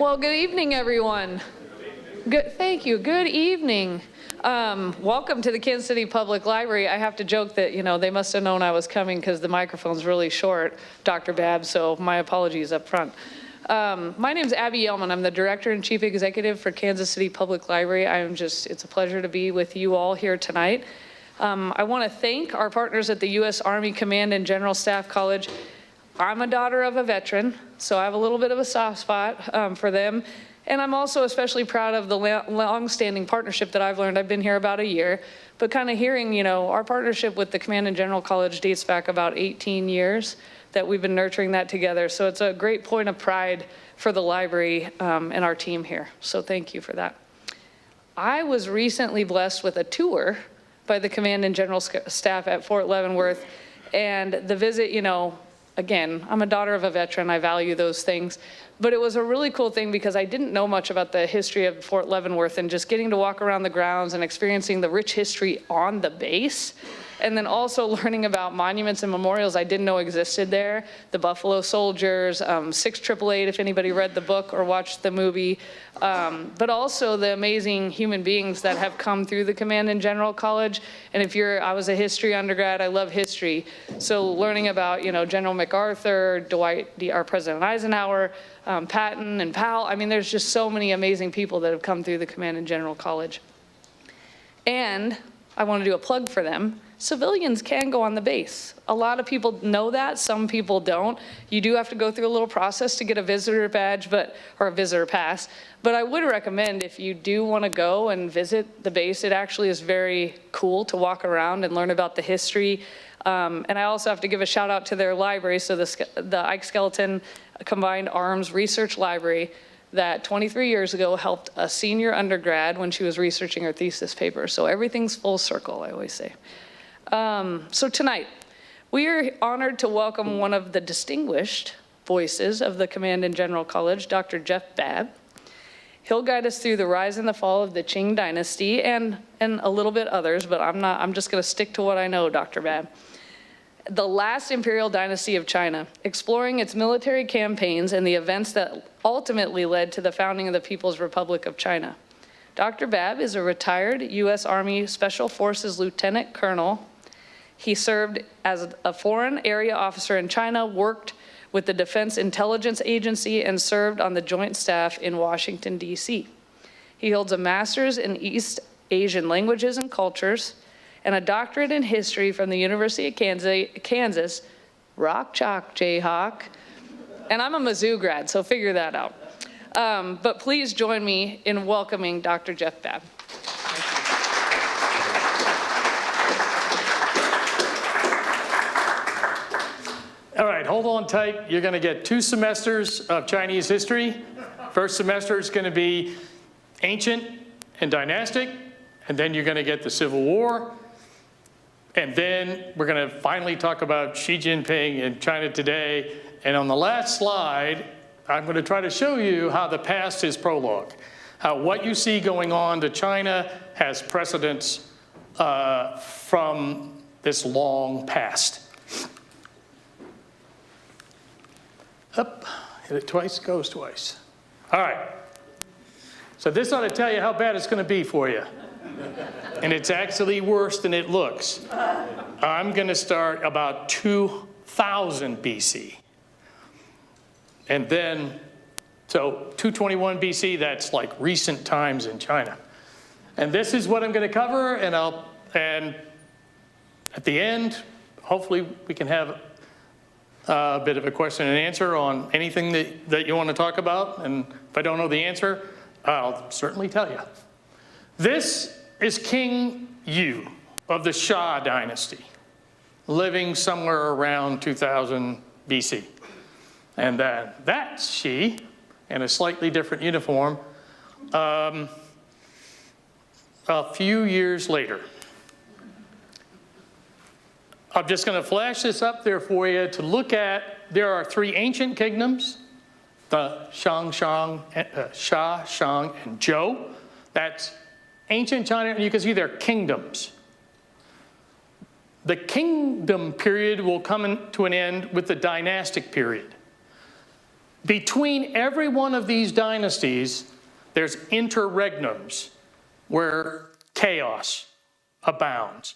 Well, good evening, everyone. Thank you. Good evening. Welcome to the Kansas City Public Library. I have to joke that, they must have known I was coming because the microphone's really short, Dr. Babb, so my apologies up front. My name's Abby Yellman. I'm the Director and Chief Executive for Kansas City Public Library. It's a pleasure to be with you all here tonight. I want to thank our partners at the U.S. Army Command and General Staff College. I'm a daughter of a veteran, so I have a little bit of a soft spot for them. And I'm also especially proud of the long-standing partnership that I've learned. I've been here about a year, but kind of hearing, our partnership with the Command and General College dates back about 18 years that we've been nurturing that together. So it's a great point of pride for the library and our team here. So thank you for that. I was recently blessed with a tour by the Command and General staff at Fort Leavenworth, and the visit, again, I'm a daughter of a veteran, I value those things, but it was a really cool thing because I didn't know much about the history of Fort Leavenworth, and just getting to walk around the grounds and experiencing the rich history on the base, and then also learning about monuments and memorials I didn't know existed there. The Buffalo Soldiers, 6888, if anybody read the book or watched the movie, but also the amazing human beings that have come through the Command and General College. And I was a history undergrad, I love history. So learning about, General MacArthur, our President Eisenhower, Patton and Powell. There's just so many amazing people that have come through the Command and General College. And I want to do a plug for them. Civilians can go on the base. A lot of people know that, some people don't. You do have to go through a little process to get a visitor badge, or a visitor pass. But I would recommend, if you do want to go and visit the base, it actually is very cool to walk around and learn about the history. And I also have to give a shout out to their library, so the Ike Skeleton Combined Arms Research Library, that 23 years ago helped a senior undergrad when she was researching her thesis paper. So everything's full circle, I always say. So tonight, we are honored to welcome one of the distinguished voices of the Command and General College, Dr. Geoff Babb. He'll guide us through the rise and the fall of the Qing Dynasty and a little bit others, but I'm just gonna stick to what I know, Dr. Babb. The last imperial dynasty of China, exploring its military campaigns and the events that ultimately led to the founding of the People's Republic of China. Dr. Babb is a retired U.S. Army Special Forces Lieutenant Colonel. He served as a foreign area officer in China, worked with the Defense Intelligence Agency, and served on the Joint Staff in Washington, D.C. He holds a master's in East Asian languages and cultures and a doctorate in history from the University of Kansas, Rock Chalk Jayhawk, and I'm a Mizzou grad, so figure that out. But please join me in welcoming Dr. Geoff Babb. All right, hold on tight. You're going to get 2 semesters of Chinese history. First semester is going to be ancient and dynastic, and then you're going to get the Civil War. And then we're going to finally talk about Xi Jinping and China today. And on the last slide, I'm going to try to show you how the past is prologue, how what you see going on to China has precedence from this long past. Up, hit it twice, goes twice. All right. So this ought to tell you how bad it's going to be for you. And it's actually worse than it looks. I'm going to start about 2000 BC. And then, so 221 BC, that's like recent times in China. And this is what I'm going to cover, and at the end, hopefully we can have a bit of a question and answer on anything that you want to talk about. And if I don't know the answer, I'll certainly tell you. This is King Yu of the Xia dynasty, living somewhere around 2000 BC. And that's Xi, in a slightly different uniform, a few years later. I'm just going to flash this up there for you to look at. There are 3 ancient kingdoms, the Xia, Shang, and Zhou. That's ancient China, and you can see they're kingdoms. The kingdom period will come to an end with the dynastic period. Between every one of these dynasties, there's interregnums where chaos abounds.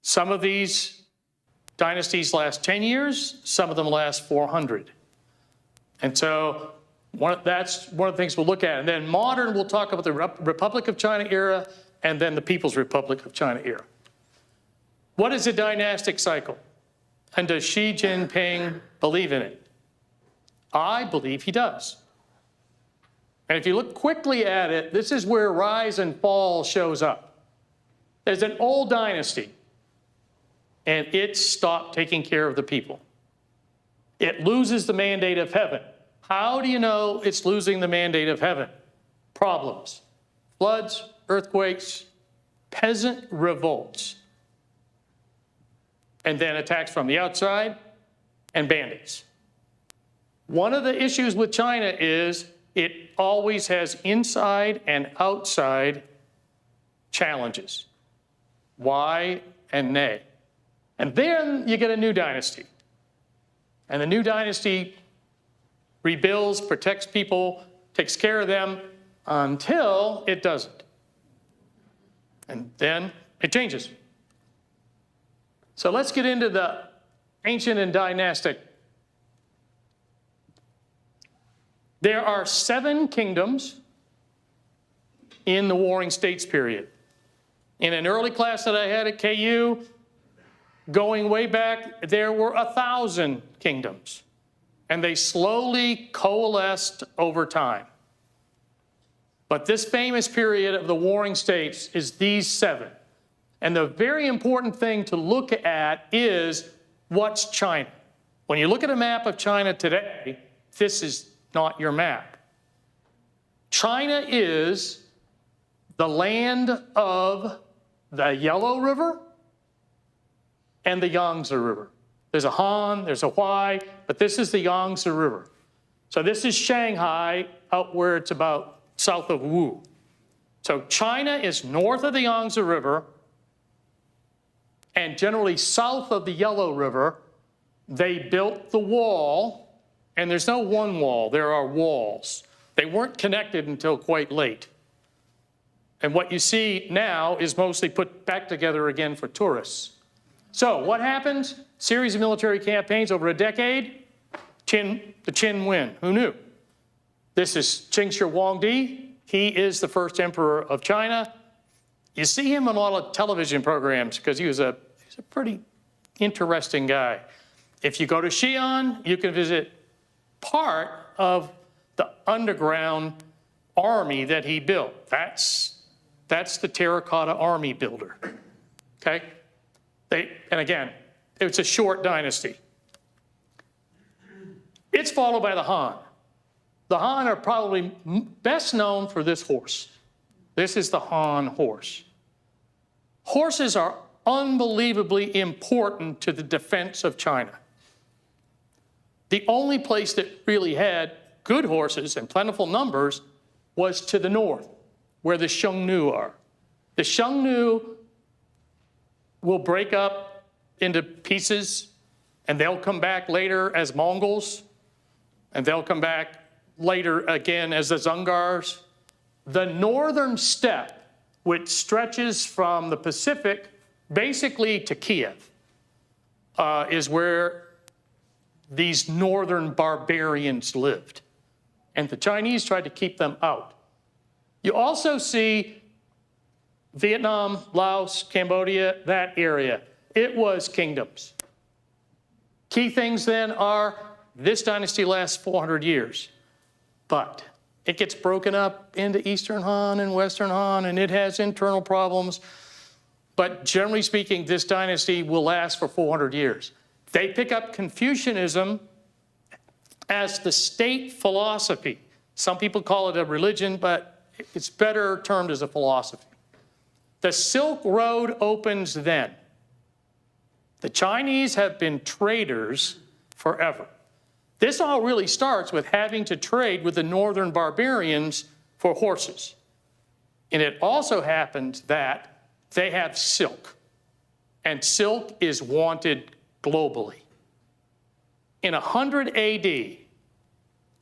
Some of these dynasties last 10 years, some of them last 400. And so that's one of the things we'll look at. And then modern, we'll talk about the Republic of China era and then the People's Republic of China era. What is a dynastic cycle? And does Xi Jinping believe in it? I believe he does. And if you look quickly at it, this is where rise and fall shows up. There's an old dynasty, and it stopped taking care of the people. It loses the mandate of heaven. How do you know it's losing the mandate of heaven? Problems. Floods, earthquakes, peasant revolts, and then attacks from the outside and bandits. One of the issues with China is it always has inside and outside challenges. Why and nay. And then you get a new dynasty. And the new dynasty rebuilds, protects people, takes care of them until it doesn't. And then it changes. So let's get into the ancient and dynastic. There are 7 kingdoms in the Warring States period. In an early class that I had at KU, going way back, there were 1,000 kingdoms, and they slowly coalesced over time. But this famous period of the Warring States is these 7. And the very important thing to look at is what's China. When you look at a map of China today, this is not your map. China is the land of the Yellow River and the Yangtze River. There's a Han, there's a Huai, but this is the Yangtze River. So this is Shanghai out where it's about south of Wu. So China is north of the Yangtze River and generally south of the Yellow River. They built the wall, and there's no one wall, there are walls. They weren't connected until quite late. And what you see now is mostly put back together again for tourists. So what happens? Series of military campaigns over a decade. The Qin win. Who knew? This is Qing Shi Huangdi. He is the first emperor of China. You see him on a lot of television programs because he's a pretty interesting guy. If you go to Xi'an, you can visit part of the underground army that he built. That's the terracotta army builder, okay? And again, it's a short dynasty. It's followed by the Han. The Han are probably best known for this horse. This is the Han horse. Horses are unbelievably important to the defense of China. The only place that really had good horses and plentiful numbers was to the north, where the Xiongnu are. The Xiongnu will break up into pieces, and they'll come back later as Mongols, and they'll come back later again as the Dzungars. The northern steppe, which stretches from the Pacific basically to Kiev, is where these northern barbarians lived. And the Chinese tried to keep them out. You also see Vietnam, Laos, Cambodia, that area. It was kingdoms. Key things then are this dynasty lasts 400 years, but it gets broken up into Eastern Han and Western Han, and it has internal problems. But generally speaking, this dynasty will last for 400 years. They pick up Confucianism as the state philosophy. Some people call it a religion, but it's better termed as a philosophy. The Silk Road opens then. The Chinese have been traders forever. This all really starts with having to trade with the northern barbarians for horses. And it also happens that they have silk, and silk is wanted globally. In 100 AD,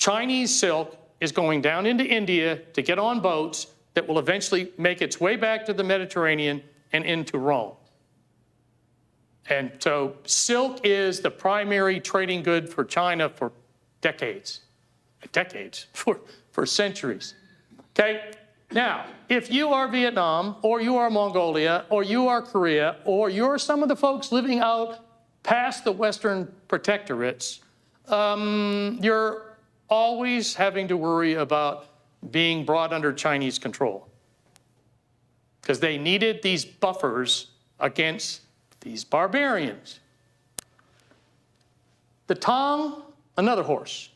Chinese silk is going down into India to get on boats that will eventually make its way back to the Mediterranean and into Rome. And so silk is the primary trading good for China for decades, for centuries. Okay? Now, if you are Vietnam, or you are Mongolia, or you are Korea, or you're some of the folks living out past the Western protectorates, you're always having to worry about being brought under Chinese control, because they needed these buffers against these barbarians. The Tang, another horse.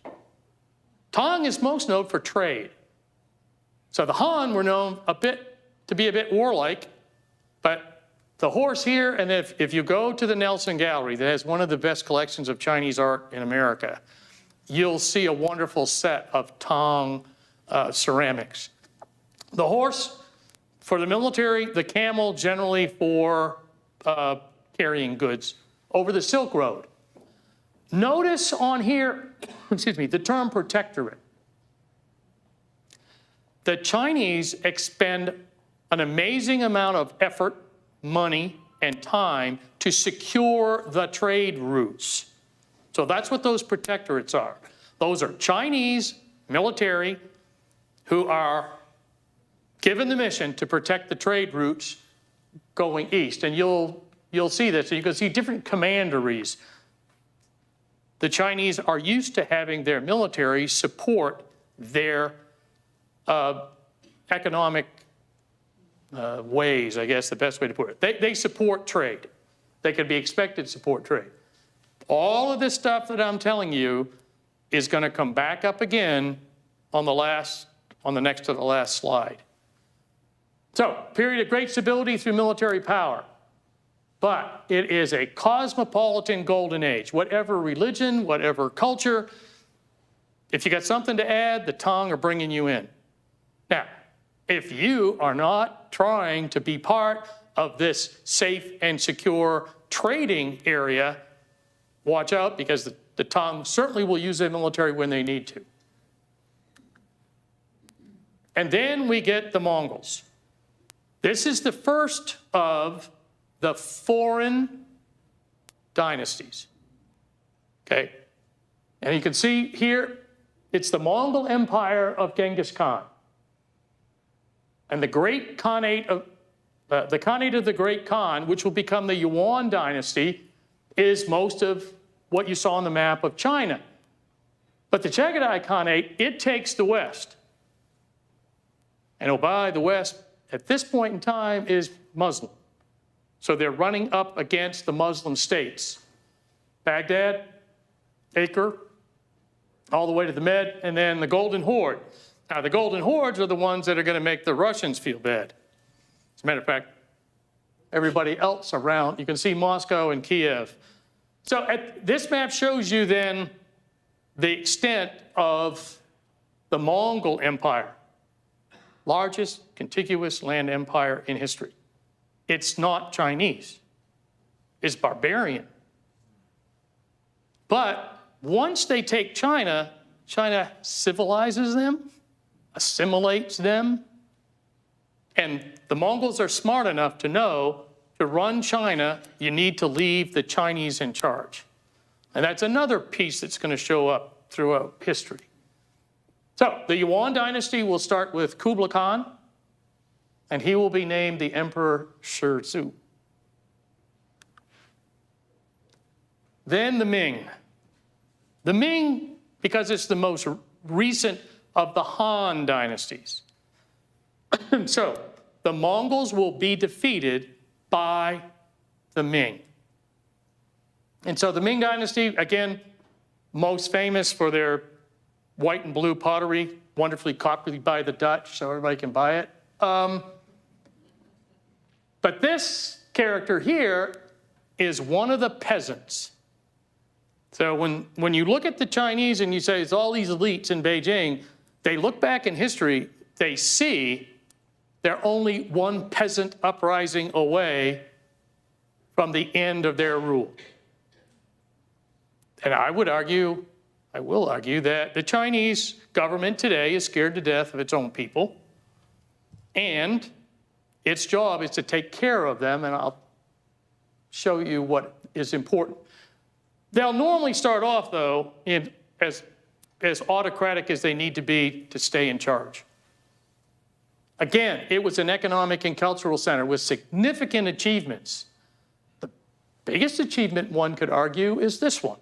Tang is most known for trade. So the Han were known to be a bit warlike, but the horse here, and if you go to the Nelson Gallery that has one of the best collections of Chinese art in America, you'll see a wonderful set of Tang ceramics. The horse for the military, the camel generally for carrying goods over the Silk Road. Notice on here, excuse me, the term protectorate. The Chinese expend an amazing amount of effort, money, and time to secure the trade routes. So that's what those protectorates are. Those are Chinese military who are given the mission to protect the trade routes going east. And you'll see this. So you can see different commanderies. The Chinese are used to having their military support their economic ways, I guess the best way to put it. They support trade. They can be expected to support trade. All of this stuff that I'm telling you is going to come back up again on the next to the last slide. So, period of great stability through military power. But it is a cosmopolitan golden age. Whatever religion, whatever culture, if you got something to add, the Tang are bringing you in. Now, if you are not trying to be part of this safe and secure trading area, watch out, because the Tang certainly will use their military when they need to. And then we get the Mongols. This is the first of the foreign dynasties. Okay? And you can see here, it's the Mongol Empire of Genghis Khan. And the great Khanate of the Khanate of the Great Khan, which will become the Yuan dynasty, is most of what you saw on the map of China. But the Chagatai Khanate, it takes the West. And oh, by the West, at this point in time, is Muslim. So they're running up against the Muslim states. Baghdad, Acre, all the way to the Med, and then the Golden Horde. Now, the Golden Hordes are the ones that are going to make the Russians feel bad. As a matter of fact, everybody else around, you can see Moscow and Kiev. So this map shows you then the extent of the Mongol Empire, largest contiguous land empire in history. It's not Chinese. It's barbarian. But once they take China, China civilizes them, assimilates them, and the Mongols are smart enough to know to run China, you need to leave the Chinese in charge. And that's another piece that's going to show up throughout history. So the Yuan dynasty will start with Kublai Khan, and he will be named the Emperor Shi. Then the Ming. The Ming, because it's the most recent of the Han dynasties. So the Mongols will be defeated by the Ming. And so the Ming dynasty, again, most famous for their white and blue pottery, wonderfully copied by the Dutch, so everybody can buy it. But this character here is one of the peasants. So when you look at the Chinese and you say it's all these elites in Beijing, they look back in history, they see they're only one peasant uprising away from the end of their rule. And I would argue I will argue that the Chinese government today is scared to death of its own people, and its job is to take care of them, and I'll show you what is important. They'll normally start off, though, as autocratic as they need to be to stay in charge. Again, it was an economic and cultural center with significant achievements. The biggest achievement, one could argue, is this one.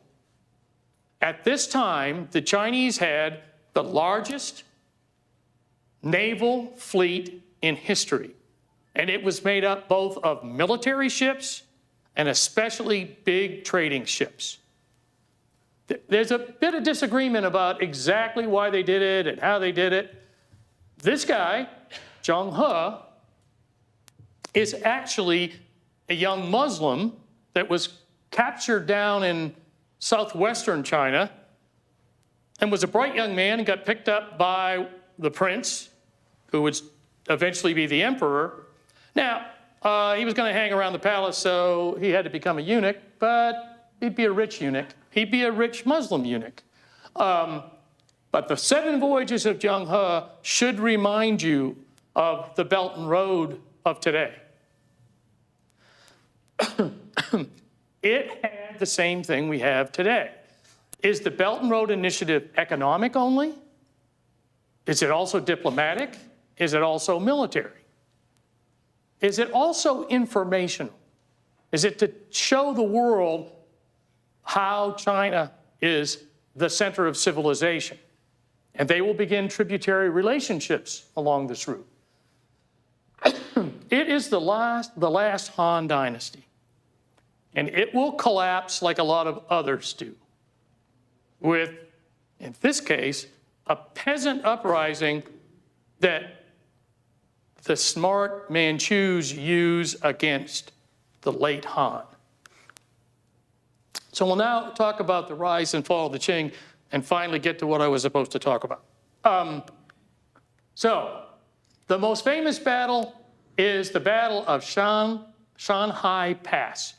At this time, the Chinese had the largest naval fleet in history, and it was made up both of military ships and especially big trading ships. There's a bit of disagreement about exactly why they did it and how they did it. This guy, Zheng He, is actually a young Muslim that was captured down in southwestern China and was a bright young man and got picked up by the prince, who would eventually be the emperor. Now, he was going to hang around the palace, so he had to become a eunuch, but he'd be a rich eunuch. He'd be a rich Muslim eunuch. But the 7 voyages of Zheng He should remind you of the Belt and Road of today. It had the same thing we have today. Is the Belt and Road Initiative economic only? Is it also diplomatic? Is it also military? Is it also informational? Is it to show the world how China is the center of civilization? And they will begin tributary relationships along this route. It is the last Han dynasty. And it will collapse like a lot of others do, with, in this case, a peasant uprising that the smart Manchus use against the late Han. So we'll now talk about the rise and fall of the Qing and finally get to what I was supposed to talk about. So the most famous battle is the Battle of Shanhai Pass.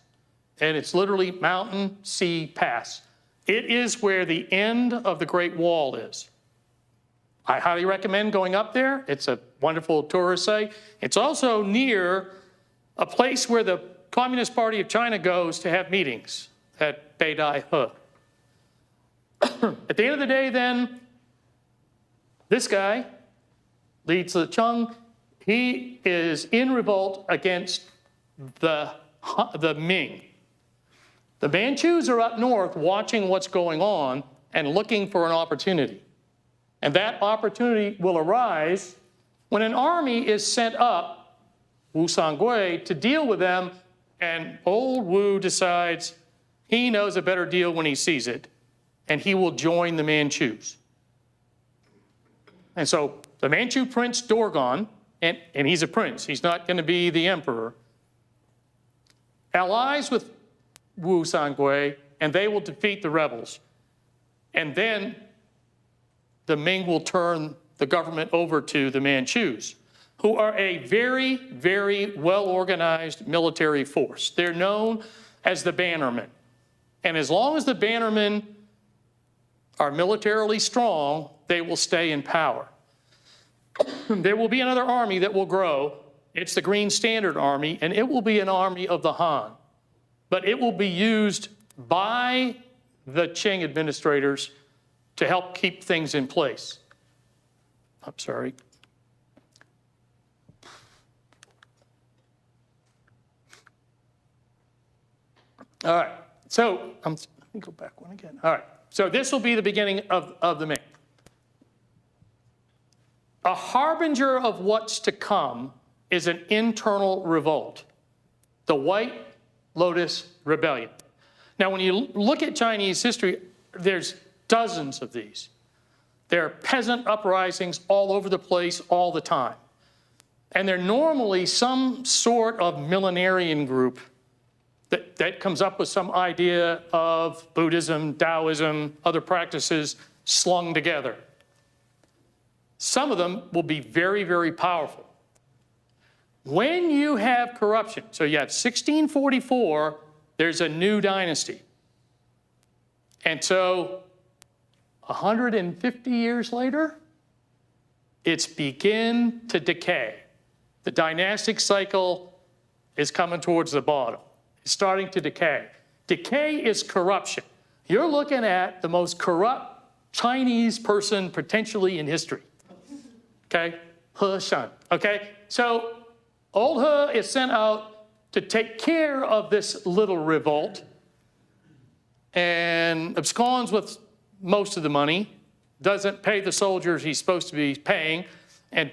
And it's literally mountain, sea, pass. It is where the end of the Great Wall is. I highly recommend going up there. It's a wonderful tourist site. It's also near a place where the Communist Party of China goes to have meetings at Beijing. At the end of the day, then, this guy leads the Qing. He is in revolt against the Ming. The Manchus are up north watching what's going on and looking for an opportunity. And that opportunity will arise when an army is sent up, Wu Sangui, to deal with them, and old Wu decides he knows a better deal when he sees it, and he will join the Manchus. And so the Manchu prince Dorgon, and he's a prince, he's not going to be the emperor, allies with Wu Sangui, and they will defeat the rebels. And then the Ming will turn the government over to the Manchus, who are a very, very well-organized military force. They're known as the Bannermen. And as long as the Bannermen are militarily strong, they will stay in power. There will be another army that will grow. It's the Green Standard Army, and it will be an army of the Han. But it will be used by the Qing administrators to help keep things in place. I'm sorry. All right, so let me go back one again. All right, so this will be the beginning of the Ming. A harbinger of what's to come is an internal revolt, the White Lotus Rebellion. Now, when you look at Chinese history, there's dozens of these. There are peasant uprisings all over the place all the time. And they're normally some sort of millenarian group that comes up with some idea of Buddhism, Taoism, other practices slung together. Some of them will be very, very powerful. When you have corruption, so you have 1644, there's a new dynasty. And so 150 years later, it's begin to decay. The dynastic cycle is coming towards the bottom. It's starting to decay. Decay is corruption. You're looking at the most corrupt Chinese person potentially in history. Okay? He Shan. Okay? So old He is sent out to take care of this little revolt and absconds with most of the money, doesn't pay the soldiers he's supposed to be paying, and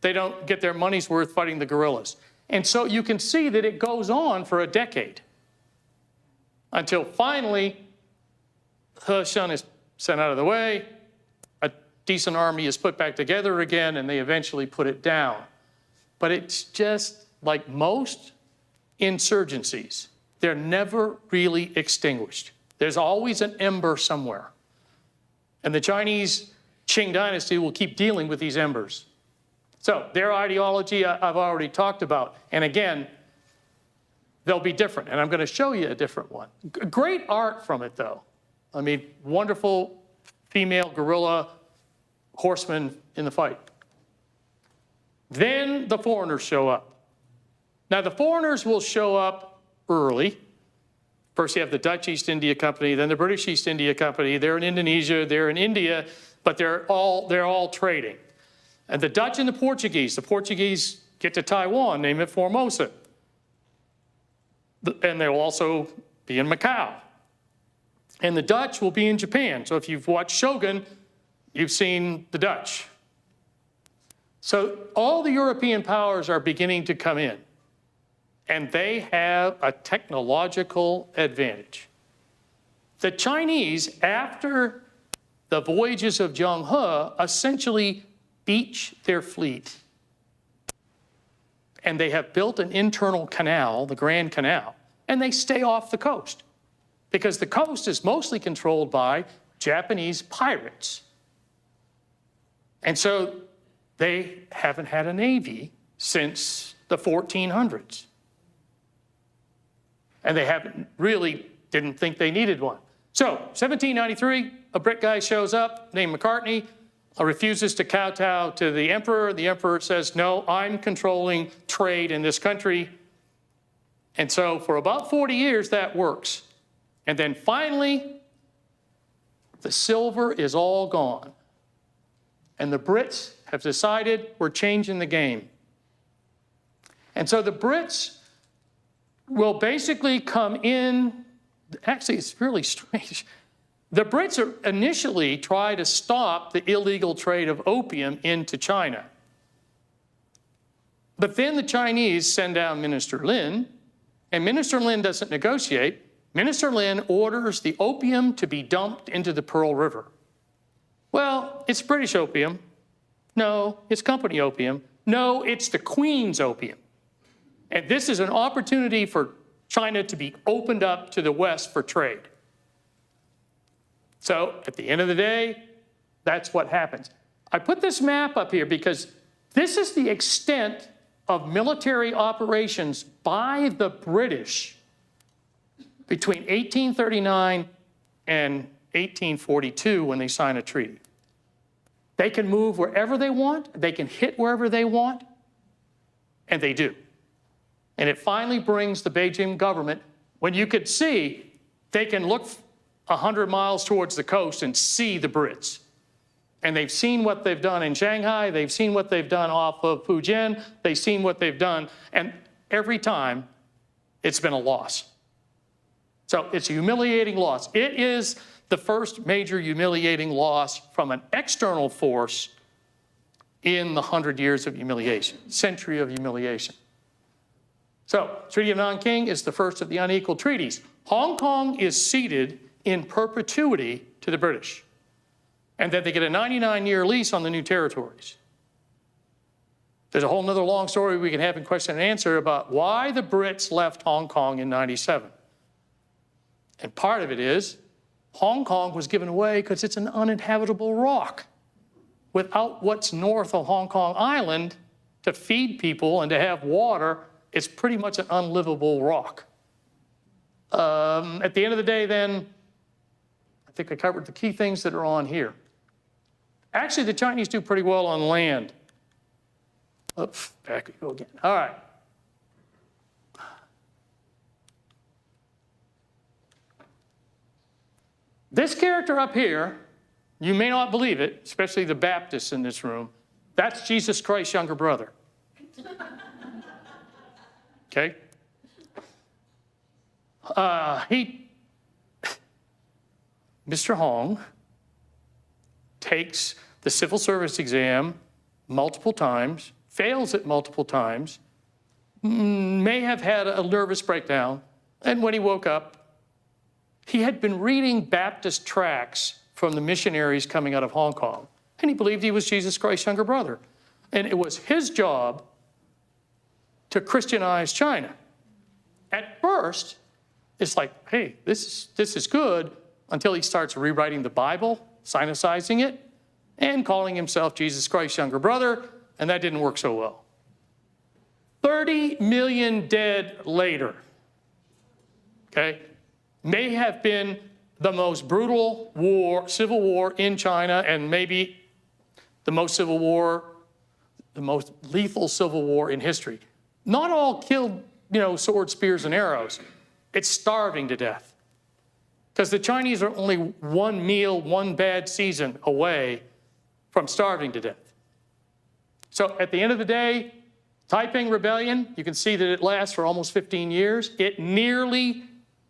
they don't get their money's worth fighting the guerrillas. And so you can see that it goes on for a decade until finally He Shan is sent out of the way, a decent army is put back together again, and they eventually put it down. But it's just like most insurgencies, they're never really extinguished. There's always an ember somewhere. And the Chinese Qing Dynasty will keep dealing with these embers. So their ideology I've already talked about. And again, they'll be different. And I'm going to show you a different one. Great art from it, though. I mean, wonderful female guerrilla horsemen in the fight. Then the foreigners show up. Now, the foreigners will show up early. First, you have the Dutch East India Company, then the British East India Company. They're in Indonesia, they're in India, but they're all trading. And the Dutch and the Portuguese get to Taiwan, name it Formosa. And they'll also be in Macau. And the Dutch will be in Japan. So if you've watched Shogun, you've seen the Dutch. So all the European powers are beginning to come in. And they have a technological advantage. The Chinese, after the voyages of Zheng He, essentially beach their fleet. And they have built an internal canal, the Grand Canal, and they stay off the coast. Because the coast is mostly controlled by Japanese pirates. And so they haven't had a navy since the 1400s. And they didn't think they needed one. So 1793, a Brit guy shows up named McCartney, refuses to kowtow to the emperor. The emperor says, no, I'm controlling trade in this country. And so for about 40 years, that works. And then finally, the silver is all gone. And the Brits have decided we're changing the game. And so the Brits will basically come in. Actually, it's really strange. The Brits initially try to stop the illegal trade of opium into China. But then the Chinese send down Minister Lin, and Minister Lin doesn't negotiate. Minister Lin orders the opium to be dumped into the Pearl River. Well, it's British opium. No, it's company opium. No, it's the Queen's opium. And this is an opportunity for China to be opened up to the West for trade. So at the end of the day, that's what happens. I put this map up here because this is the extent of military operations by the British between 1839 and 1842 when they sign a treaty. They can move wherever they want, they can hit wherever they want, and they do. And it finally brings the Beijing government, when you could see, they can look 100 miles towards the coast and see the Brits. And they've seen what they've done in Shanghai, they've seen what they've done off of Fujian, they've seen what they've done, and every time it's been a loss. So it's a humiliating loss. It is the first major humiliating loss from an external force in the 100 years of humiliation, century of humiliation. So, Treaty of Nanking is the first of the unequal treaties. Hong Kong is ceded in perpetuity to the British. And then they get a 99-year lease on the new territories. There's a whole nother long story we can have in question and answer about why the Brits left Hong Kong in 97. And part of it is Hong Kong was given away because it's an uninhabitable rock. Without what's north of Hong Kong Island to feed people and to have water, it's pretty much an unlivable rock. At the end of the day then, think I covered the key things that are on here. Actually, the Chinese do pretty well on land. Oops, back we go again. All right. This character up here, you may not believe it, especially the Baptists in this room, that's Jesus Christ's younger brother. Okay? Mr. Hong takes the civil service exam multiple times, fails it multiple times, may have had a nervous breakdown, and when he woke up, he had been reading Baptist tracts from the missionaries coming out of Hong Kong, and he believed he was Jesus Christ's younger brother. And it was his job to Christianize China. At first, it's like, hey, this is good, until he starts rewriting the Bible, sinicizing it, and calling himself Jesus Christ's younger brother, and that didn't work so well. 30 million dead later, okay, may have been the most brutal war, civil war in China, and maybe the most lethal civil war in history. Not all killed, swords, spears, and arrows. It's starving to death. Because the Chinese are only one meal, one bad season away from starving to death. So at the end of the day, Taiping Rebellion, you can see that it lasts for almost 15 years. It nearly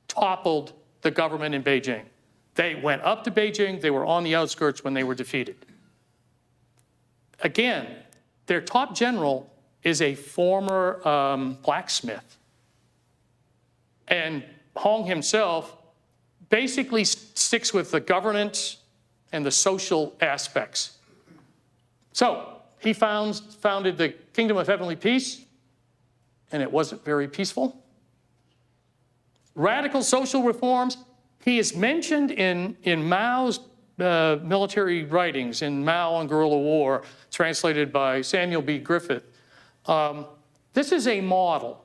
toppled the government in Beijing. They went up to Beijing. They were on the outskirts when they were defeated. Again, their top general is a former blacksmith. And Hong himself basically sticks with the governance and the social aspects. So he founded the Kingdom of Heavenly Peace, and it wasn't very peaceful. Radical social reforms, he is mentioned in Mao's military writings, in Mao on Guerrilla War, translated by Samuel B. Griffith. This is a model.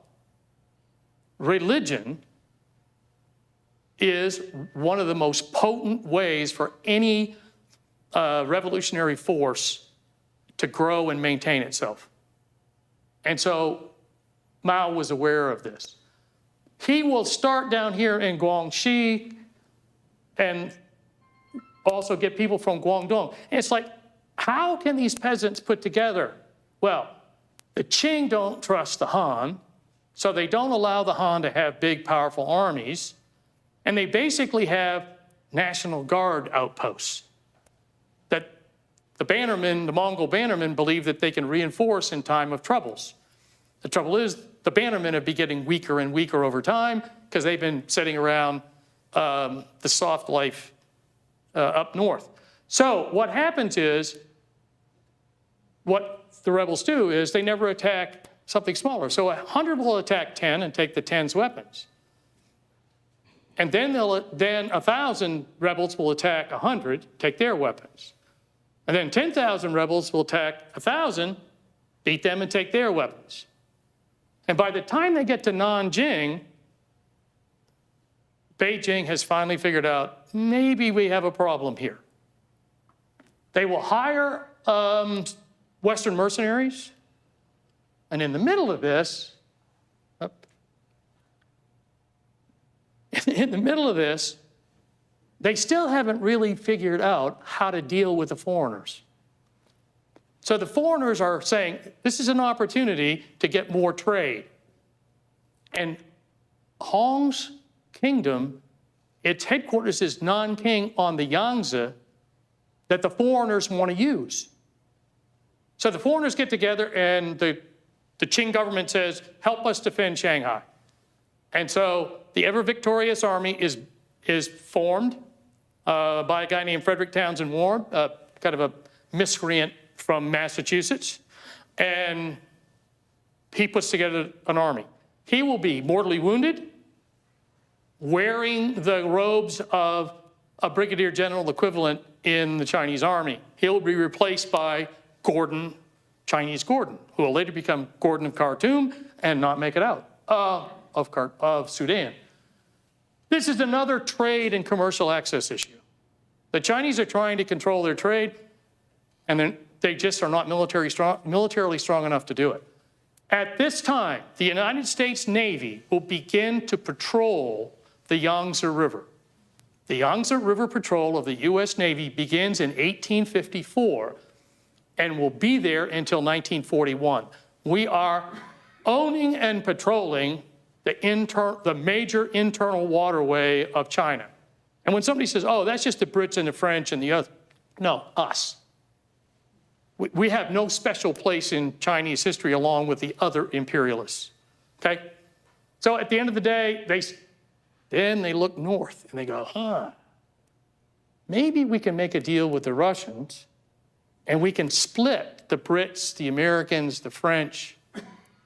Religion is one of the most potent ways for any revolutionary force to grow and maintain itself. And so Mao was aware of this. He will start down here in Guangxi and also get people from Guangdong. And it's like, how can these peasants put together? Well, the Qing don't trust the Han, so they don't allow the Han to have big, powerful armies, and they basically have National Guard outposts that the Bannermen, the Mongol Bannermen, believe that they can reinforce in time of troubles. The trouble is, the Bannermen have been getting weaker and weaker over time because they've been sitting around the soft life up north. So what happens is, what the rebels do is they never attack something smaller. So 100 will attack 10 and take the 10's weapons. And then 1,000 rebels will attack 100, take their weapons. And then 10,000 rebels will attack 1,000, beat them and take their weapons. And by the time they get to Nanjing, Beijing has finally figured out, maybe we have a problem here. They will hire Western mercenaries, and in the middle of this, they still haven't really figured out how to deal with the foreigners. So the foreigners are saying, this is an opportunity to get more trade. And Hong's kingdom, its headquarters is Nanking on the Yangtze, that the foreigners want to use. So the foreigners get together and the Qing government says, help us defend Shanghai. And so the ever-victorious army is formed by a guy named Frederick Townsend Warren, kind of a miscreant from Massachusetts, and he puts together an army. He will be mortally wounded, wearing the robes of a brigadier general equivalent in the Chinese army. He'll be replaced by Gordon, Chinese Gordon, who will later become Gordon of Khartoum and not make it out of Sudan. This is another trade and commercial access issue. The Chinese are trying to control their trade, and then they just are not militarily strong enough to do it. At this time, the United States Navy will begin to patrol the Yangtze River. The Yangtze River Patrol of the U.S. Navy begins in 1854 and will be there until 1941. We are owning and patrolling the major internal waterway of China. And when somebody says, oh, that's just the Brits and the French and the other, no, us. We have no special place in Chinese history along with the other imperialists, okay? So at the end of the day, then they look north and they go, maybe we can make a deal with the Russians and we can split the Brits, the Americans, the French.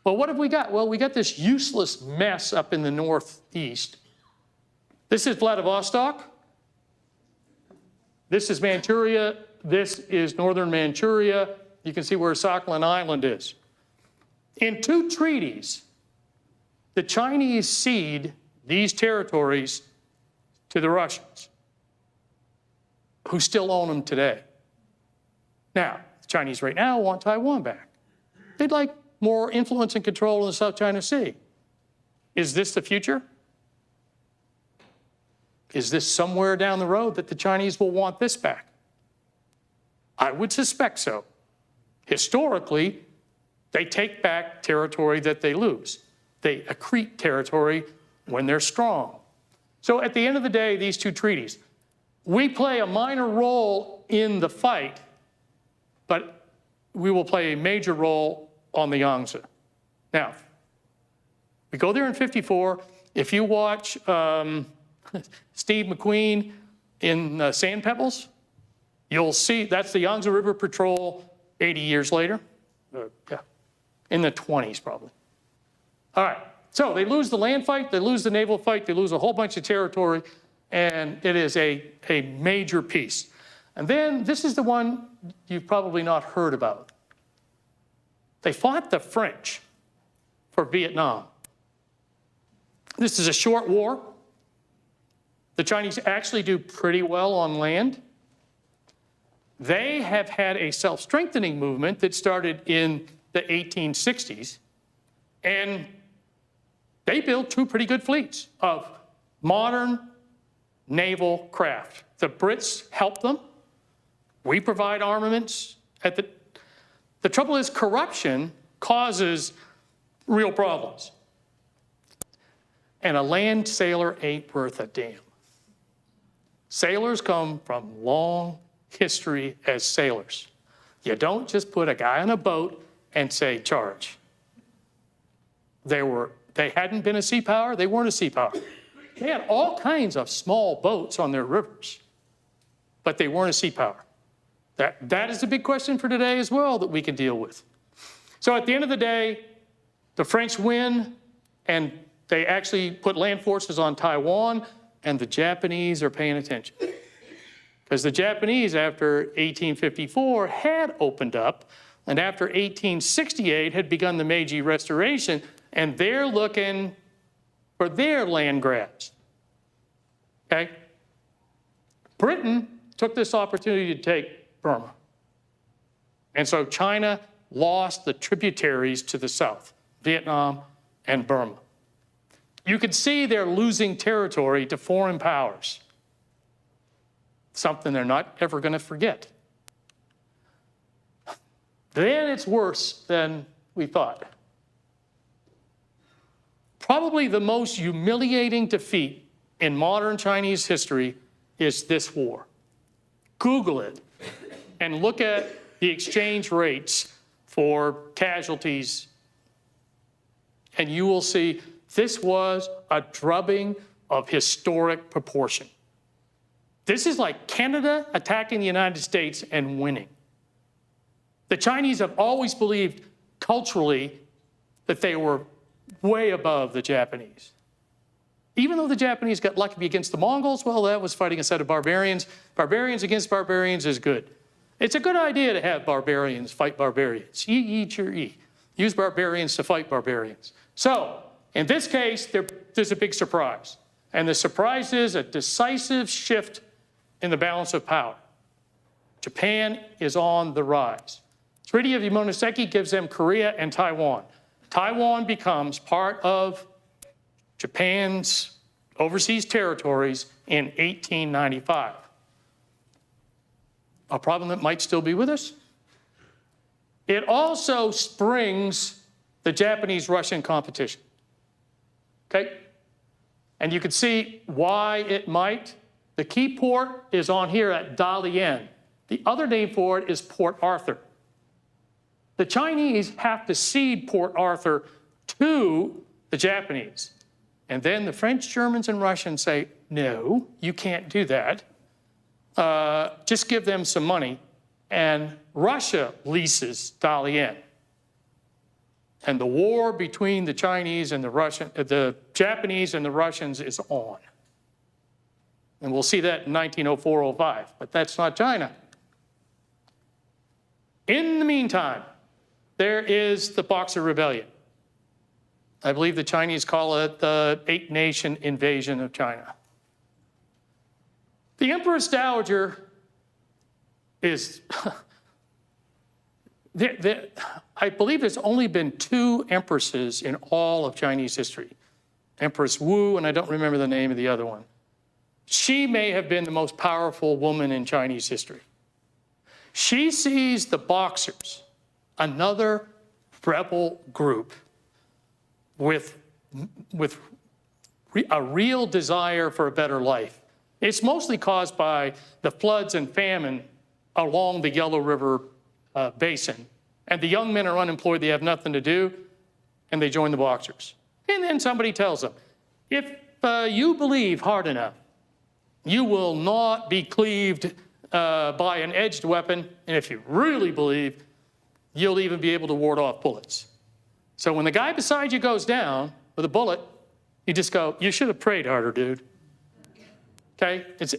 Well, what have we got? Well, we got this useless mess up in the northeast. This is Vladivostok. This is Manchuria. This is northern Manchuria. You can see where Sakhalin Island is. In 2 treaties, the Chinese cede these territories to the Russians, who still own them today. Now, the Chinese right now want Taiwan back. They'd like more influence and control in the South China Sea. Is this the future? Is this somewhere down the road that the Chinese will want this back? I would suspect so. Historically, they take back territory that they lose. They accrete territory when they're strong. So at the end of the day, these 2 treaties, we play a minor role in the fight, but we will play a major role on the Yangtze. Now, we go there in 54. If you watch Steve McQueen in Sand Pebbles, you'll see that's the Yangtze River Patrol 80 years later. Yeah, in the 20s probably. All right, so they lose the land fight, they lose the naval fight, they lose a whole bunch of territory, and it is a major piece. And then this is the one you've probably not heard about. They fought the French for Vietnam. This is a short war. The Chinese actually do pretty well on land. They have had a self-strengthening movement that started in the 1860s, and they built 2 pretty good fleets of modern naval craft. The Brits help them. We provide armaments. The trouble is corruption causes real problems. And a land sailor ain't worth a damn. Sailors come from long history as sailors. You don't just put a guy on a boat and say, charge. They hadn't been a sea power, they weren't a sea power. They had all kinds of small boats on their rivers, but they weren't a sea power. That is a big question for today as well that we can deal with. So at the end of the day, the French win, and they actually put land forces on Taiwan, and the Japanese are paying attention. Because the Japanese, after 1854, had opened up, and after 1868 had begun the Meiji Restoration, and they're looking for their land grabs. Okay? Britain took this opportunity to take Burma. And so China lost the tributaries to the south, Vietnam and Burma. You can see they're losing territory to foreign powers, something they're not ever going to forget. Then it's worse than we thought. Probably the most humiliating defeat in modern Chinese history is this war. Google it and look at the exchange rates for casualties, and you will see this was a drubbing of historic proportion. This is like Canada attacking the United States and winning. The Chinese have always believed culturally that they were way above the Japanese. Even though the Japanese got lucky against the Mongols, well, that was fighting a set of barbarians. Barbarians against barbarians is good. It's a good idea to have barbarians fight barbarians. Eat your E. Use barbarians to fight barbarians. So, in this case, there's a big surprise. And the surprise is a decisive shift in the balance of power. Japan is on the rise. Treaty of Momonoseki gives them Korea and Taiwan. Taiwan becomes part of Japan's overseas territories in 1895. A problem that might still be with us. It also springs the Japanese-Russian competition. Okay? And you can see why it might. The key port is on here at Dalian. The other name for it is Port Arthur. The Chinese have to cede Port Arthur to the Japanese. And then the French, Germans, and Russians say, no, you can't do that. Just give them some money. And Russia leases Dalian. And the war between the Chinese and the Japanese and the Russians is on. And we'll see that in 1904-05, but that's not China. In the meantime, there is the Boxer Rebellion. I believe the Chinese call it the Eight-Nation Invasion of China. The Empress Dowager is, I believe there's only been 2 empresses in all of Chinese history. Empress Wu, and I don't remember the name of the other one. She may have been the most powerful woman in Chinese history. She sees the Boxers, another rebel group with a real desire for a better life. It's mostly caused by the floods and famine along the Yellow River basin. And the young men are unemployed, they have nothing to do, and they join the Boxers. And then somebody tells them, if you believe hard enough, you will not be cleaved by an edged weapon, and if you really believe, you'll even be able to ward off bullets. So when the guy beside you goes down with a bullet, you just go, you should have prayed harder, dude. Okay, it's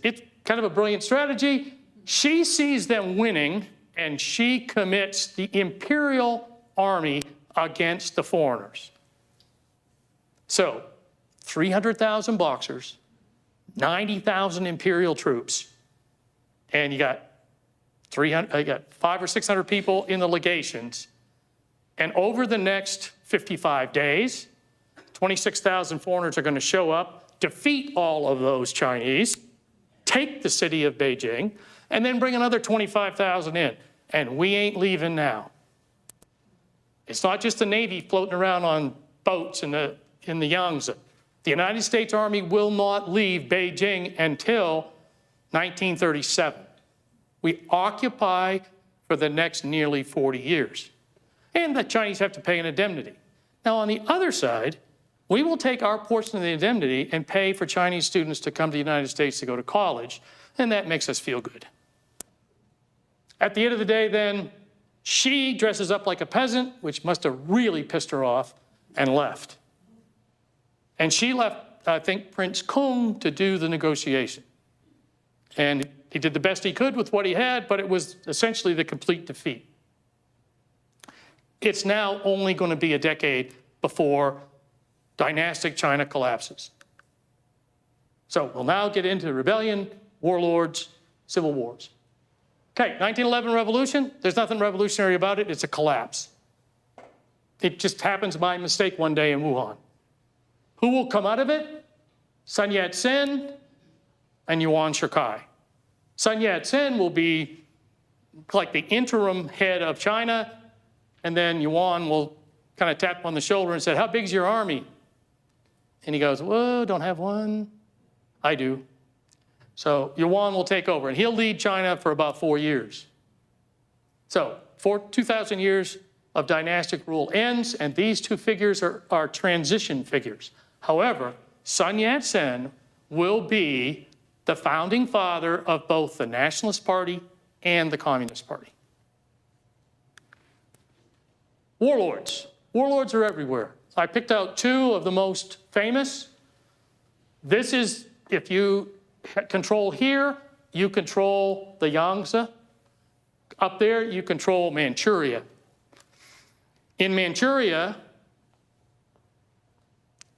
kind of a brilliant strategy. She sees them winning, and she commits the imperial army against the foreigners. So 300,000 Boxers, 90,000 imperial troops, and you got 500 or 600 people in the legations. And over the next 55 days, 26,000 foreigners are going to show up, defeat all of those Chinese, take the city of Beijing, and then bring another 25,000 in. And we ain't leaving now. It's not just the Navy floating around on boats in the Yangtze. The United States Army will not leave Beijing until 1937. We occupy for the next nearly 40 years. And the Chinese have to pay an indemnity. Now, on the other side, we will take our portion of the indemnity and pay for Chinese students to come to the United States to go to college, and that makes us feel good. At the end of the day, then, she dresses up like a peasant, which must have really pissed her off, and left. And she left, I think, Prince Kung to do the negotiation. And he did the best he could with what he had, but it was essentially the complete defeat. It's now only going to be a decade before dynastic China collapses. So we'll now get into rebellion, warlords, civil wars. Okay, 1911 revolution, there's nothing revolutionary about it, it's a collapse. It just happens by mistake one day in Wuhan. Who will come out of it? Sun Yat-sen and Yuan Shikai. Sun Yat-sen will be like the interim head of China, and then Yuan will kind of tap him on the shoulder and say, how big's your army? And he goes, whoa, don't have one. I do. So Yuan will take over, and he'll lead China for about 4 years. So 2,000 years of dynastic rule ends, and these two figures are transition figures. However, Sun Yat-sen will be the founding father of both the Nationalist Party and the Communist Party. Warlords. Warlords are everywhere. I picked out 2 of the most famous. This is, if you control here, you control the Yangtze. Up there, you control Manchuria. In Manchuria,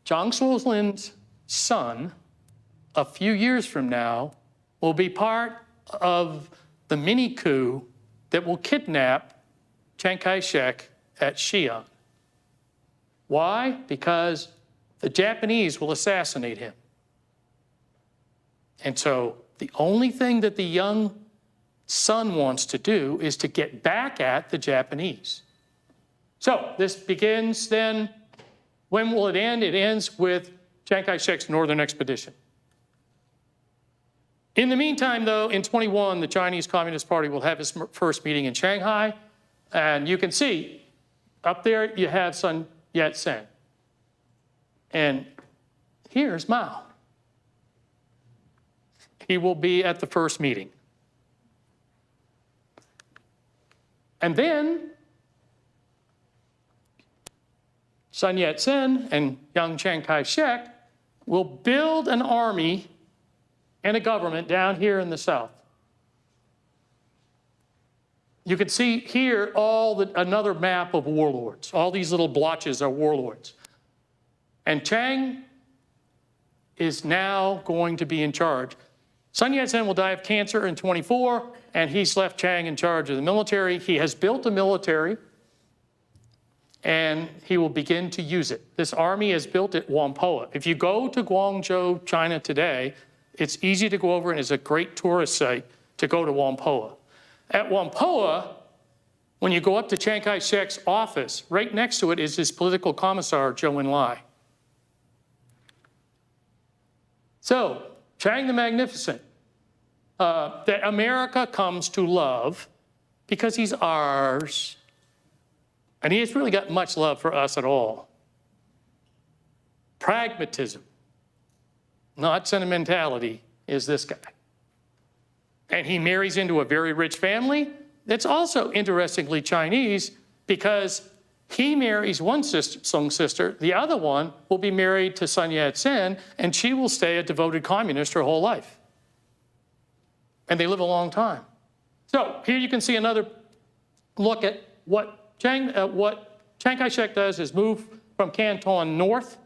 Zhang Zuolin's son, a few years from now, will be part of the mini coup that will kidnap Chiang Kai-shek at Xi'an. Why? Because the Japanese will assassinate him. And so the only thing that the young son wants to do is to get back at the Japanese. So this begins then, when will it end? It ends with Chiang Kai-shek's northern expedition. In the meantime, though, in 21, the Chinese Communist Party will have its first meeting in Shanghai. And you can see, up there you have Sun Yat-sen. And here's Mao. He will be at the first meeting. And then Sun Yat-sen and young Chiang Kai-shek will build an army and a government down here in the south. You can see here another map of warlords. All these little blotches are warlords. And Chiang is now going to be in charge. Sun Yat-sen will die of cancer in 24, and he's left Chiang in charge of the military. He has built a military, and he will begin to use it. This army is built at Whampoa. If you go to Guangzhou, China today, it's easy to go over, and it's a great tourist site to go to Whampoa. At Whampoa, when you go up to Chiang Kai-shek's office, right next to it is his political commissar, Zhou Enlai. So, Chiang the Magnificent, that America comes to love because he's ours, and he has really got much love for us at all. Pragmatism, not sentimentality, is this guy. And he marries into a very rich family that's also interestingly Chinese, because he marries one Song sister, the other one will be married to Sun Yat-sen, and she will stay a devoted communist her whole life. And they live a long time. So here you can see another look at what Chiang Kai-shek does is move from Canton north,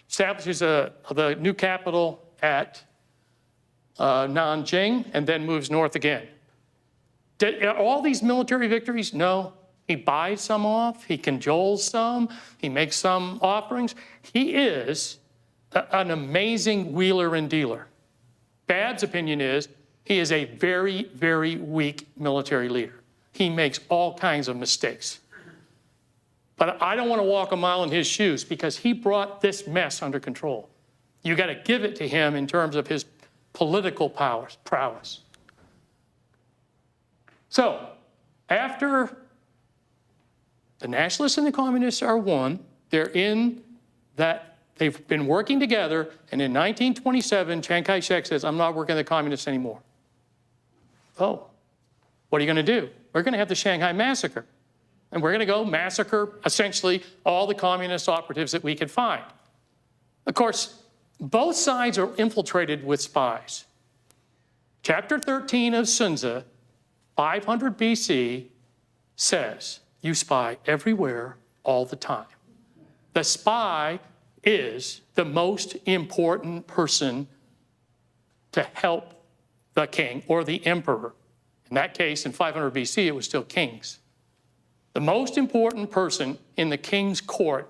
establishes the new capital at Nanjing, and then moves north again. Are all these military victories? No. He buys some off, he cajoles some, he makes some offerings. He is an amazing wheeler and dealer. Babb's opinion is he is a very, very weak military leader. He makes all kinds of mistakes. But I don't want to walk a mile in his shoes because he brought this mess under control. You got to give it to him in terms of his political prowess. So, after the nationalists and the communists are one, they're in that, they've been working together, and in 1927, Chiang Kai-shek says, I'm not working with the communists anymore. Oh, what are you going to do? We're going to have the Shanghai Massacre, and we're going to go massacre essentially all the communist operatives that we could find. Of course, both sides are infiltrated with spies. Chapter 13 of Sun Tzu, 500 BC, says, you spy everywhere, all the time. The spy is the most important person to help the king or the emperor. In that case, in 500 BC, it was still kings. The most important person in the king's court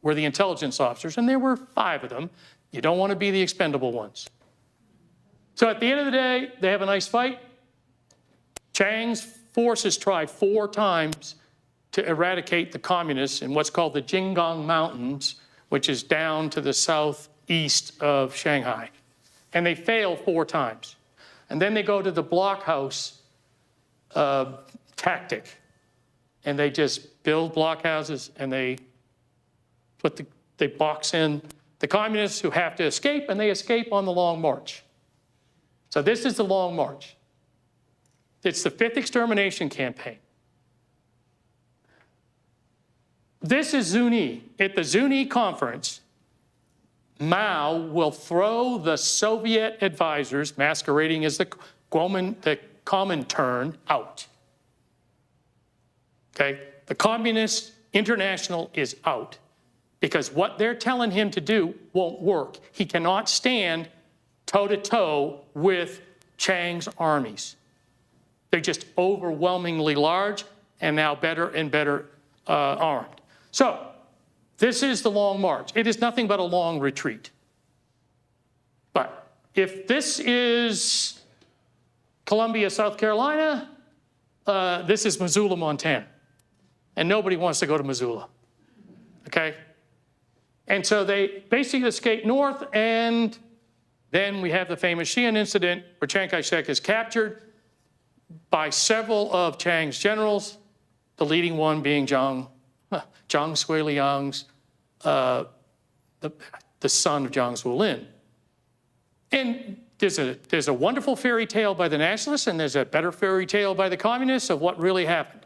were the intelligence officers, and there were 5 of them. You don't want to be the expendable ones. So at the end of the day, they have a nice fight. Chiang's forces try 4 times to eradicate the communists in what's called the Jinggang Mountains, which is down to the southeast of Shanghai. And they fail 4 times. And then they go to the blockhouse tactic. And they just build blockhouses, and they box in the communists who have to escape, and they escape on the Long March. So this is the Long March. It's the 5th extermination campaign. This is Zuni. At the Zuni conference, Mao will throw the Soviet advisors, masquerading as the Comintern, out. Okay? The Communist International is out because what they're telling him to do won't work. He cannot stand toe-to-toe with Chiang's armies. They're just overwhelmingly large and now better and better armed. So this is the long march. It is nothing but a long retreat. But if this is Columbia, South Carolina, this is Missoula, Montana. And nobody wants to go to Missoula, okay? And so they basically escape north, and then we have the famous Xi'an incident where Chiang Kai-shek is captured by several of Chiang's generals, the leading one being Zhang Shuiliang's, the son of Zhang Zuolin. And there's a wonderful fairy tale by the nationalists, and there's a better fairy tale by the communists of what really happened.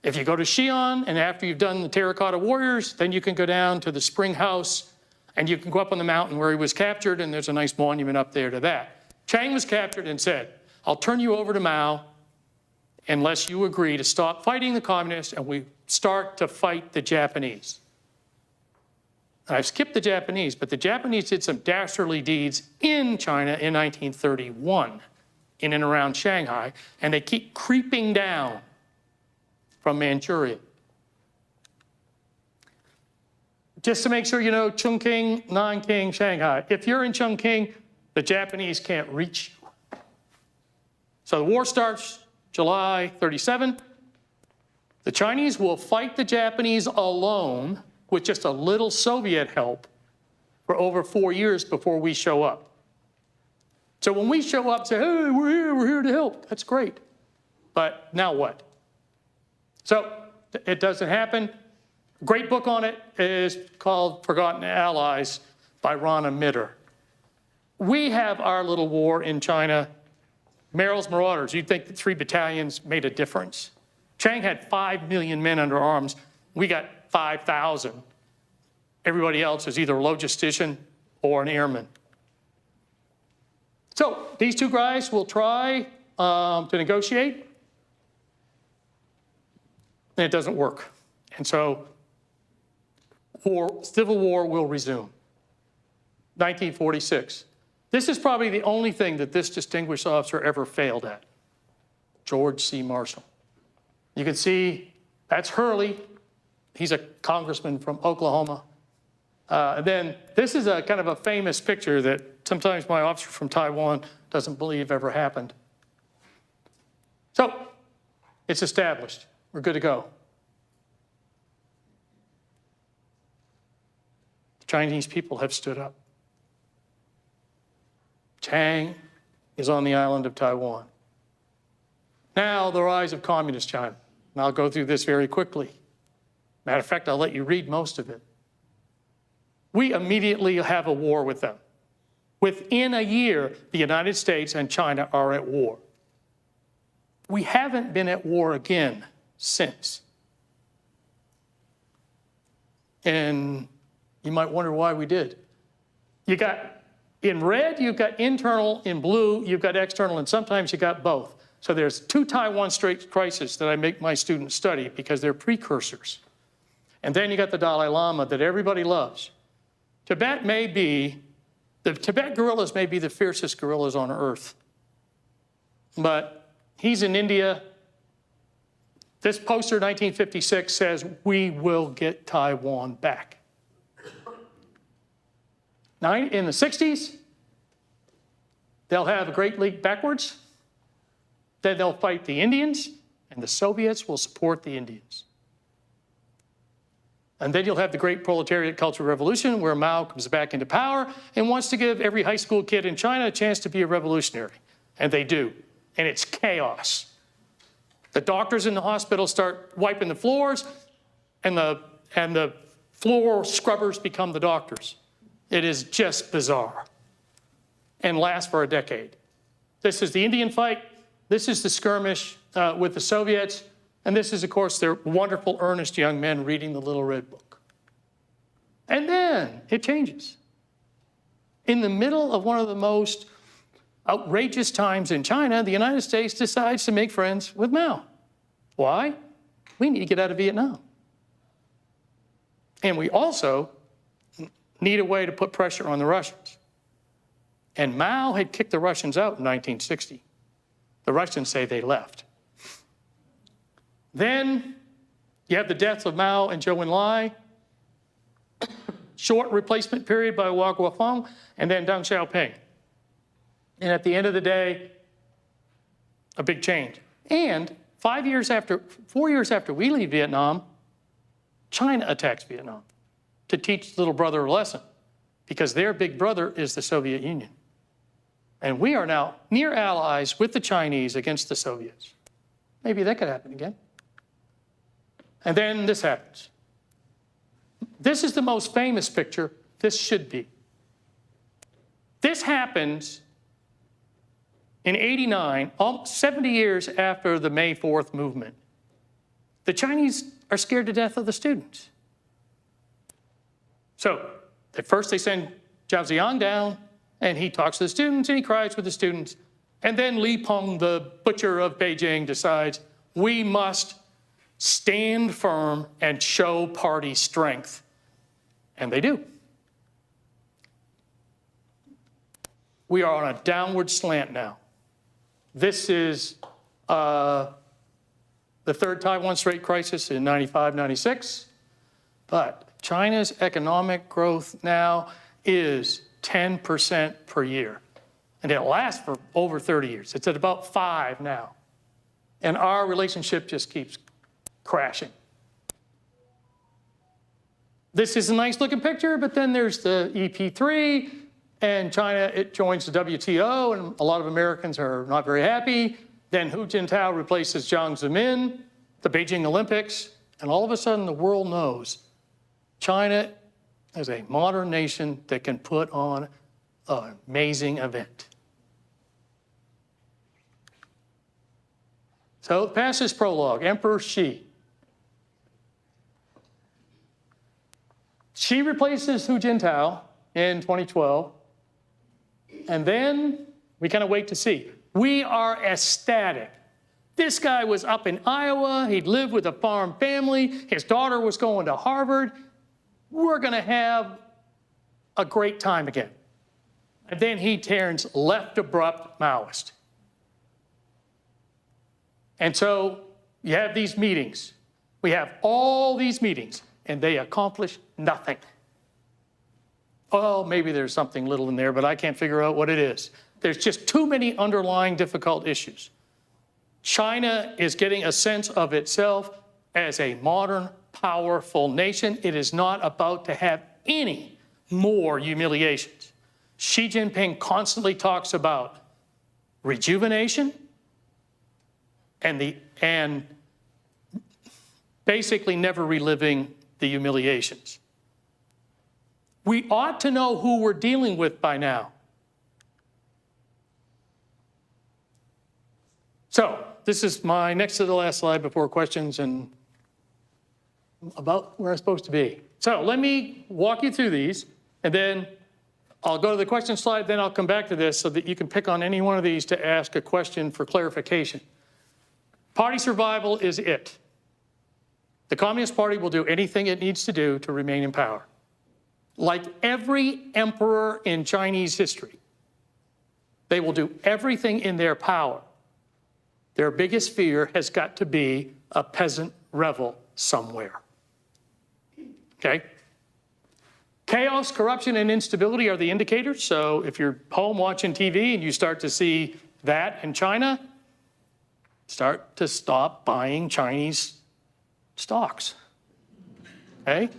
If you go to Xi'an, and after you've done the Terracotta Warriors, then you can go down to the Spring House, and you can go up on the mountain where he was captured, and there's a nice monument up there to that. Chiang was captured and said, I'll turn you over to Mao unless you agree to stop fighting the communists and we start to fight the Japanese. And I've skipped the Japanese, but the Japanese did some dastardly deeds in China in 1931, in and around Shanghai, and they keep creeping down from Manchuria. Just to make sure you know, Chongqing, Nanking, Shanghai. If you're in Chongqing, the Japanese can't reach you. So the war starts July 37. The Chinese will fight the Japanese alone with just a little Soviet help for over 4 years before we show up. So when we show up, say, hey, we're here to help. That's great. But now what? So it doesn't happen. A great book on it is called Forgotten Allies by Rana Mitter. We have our little war in China. Merrill's Marauders, you'd think that 3 battalions made a difference. Chiang had 5 million men under arms. We got 5,000. Everybody else is either a logistician or an airman. So these two guys will try to negotiate, and it doesn't work. And so civil war will resume. 1946. This is probably the only thing that this distinguished officer ever failed at. George C. Marshall. You can see that's Hurley. He's a congressman from Oklahoma. Then this is a kind of a famous picture that sometimes my officer from Taiwan doesn't believe ever happened. So it's established. We're good to go. The Chinese people have stood up. Chiang is on the island of Taiwan. Now, the rise of communist China. And I'll go through this very quickly. Matter of fact, I'll let you read most of it. We immediately have a war with them. Within a year, the United States and China are at war. We haven't been at war again since. And you might wonder why we did. You got, in red, you've got internal, in blue, you've got external, and sometimes you got both. So there's 2 Taiwan Strait crises that I make my students study because they're precursors. And then you got the Dalai Lama that everybody loves. The Tibet guerrillas may be the fiercest guerrillas on earth. But he's in India. This poster, 1956, says, we will get Taiwan back. Now, in the 60s, they'll have a great leap backwards. Then they'll fight the Indians, and the Soviets will support the Indians. And then you'll have the great proletariat cultural revolution where Mao comes back into power and wants to give every high school kid in China a chance to be a revolutionary. And they do. And it's chaos. The doctors in the hospital start wiping the floors, and the floor scrubbers become the doctors. It is just bizarre and lasts for a decade. This is the Indian fight. This is the skirmish with the Soviets. And this is, of course, their wonderful, earnest young men reading the Little Red Book. And then it changes. In the middle of one of the most outrageous times in China, the United States decides to make friends with Mao. Why? We need to get out of Vietnam. And we also need a way to put pressure on the Russians. And Mao had kicked the Russians out in 1960. The Russians say they left. Then you have the deaths of Mao and Zhou Enlai, short replacement period by Hua Guofeng, and then Deng Xiaoping. And at the end of the day, a big change. And 4 years after we leave Vietnam, China attacks Vietnam to teach little brother a lesson, because their big brother is the Soviet Union. And we are now near allies with the Chinese against the Soviets. Maybe that could happen again. And then this happens. This is the most famous picture. This should be. This happens in '89, 70 years after the May 4th movement. The Chinese are scared to death of the students. So at first they send Zhao Ziyang down, and he talks to the students, and he cries with the students. And then Li Peng, the butcher of Beijing, decides we must stand firm and show party strength. And they do. We are on a downward slant now. This is the third Taiwan Strait crisis in 95, 96. But China's economic growth now is 10% per year. And it'll last for over 30 years. It's at about 5 now. And our relationship just keeps crashing. This is a nice looking picture, but then there's the EP3, and China, it joins the WTO, and a lot of Americans are not very happy. Then Hu Jintao replaces Jiang Zemin, the Beijing Olympics, and all of a sudden the world knows China is a modern nation that can put on an amazing event. So past this prologue, Emperor Xi. Xi replaces Hu Jintao in 2012, and then we kind of wait to see. We are ecstatic. This guy was up in Iowa, he'd lived with a farm family, his daughter was going to Harvard. We're gonna have a great time again. And then he turns left abrupt Maoist. And so you have these meetings. We have all these meetings, and they accomplish nothing. Well, maybe there's something little in there, but I can't figure out what it is. There's just too many underlying difficult issues. China is getting a sense of itself as a modern, powerful nation. It is not about to have any more humiliations. Xi Jinping constantly talks about rejuvenation and basically never reliving the humiliations. We ought to know who we're dealing with by now. So this is my next to the last slide before questions and about where I'm supposed to be. So let me walk you through these, and then I'll go to the question slide, then I'll come back to this so that you can pick on any one of these to ask a question for clarification. Party survival is it. The Communist Party will do anything it needs to do to remain in power. Like every emperor in Chinese history, they will do everything in their power. Their biggest fear has got to be a peasant revel somewhere. Okay? Chaos, corruption, and instability are the indicators. So if you're home watching TV and you start to see that in China, start to stop buying Chinese stocks. Okay?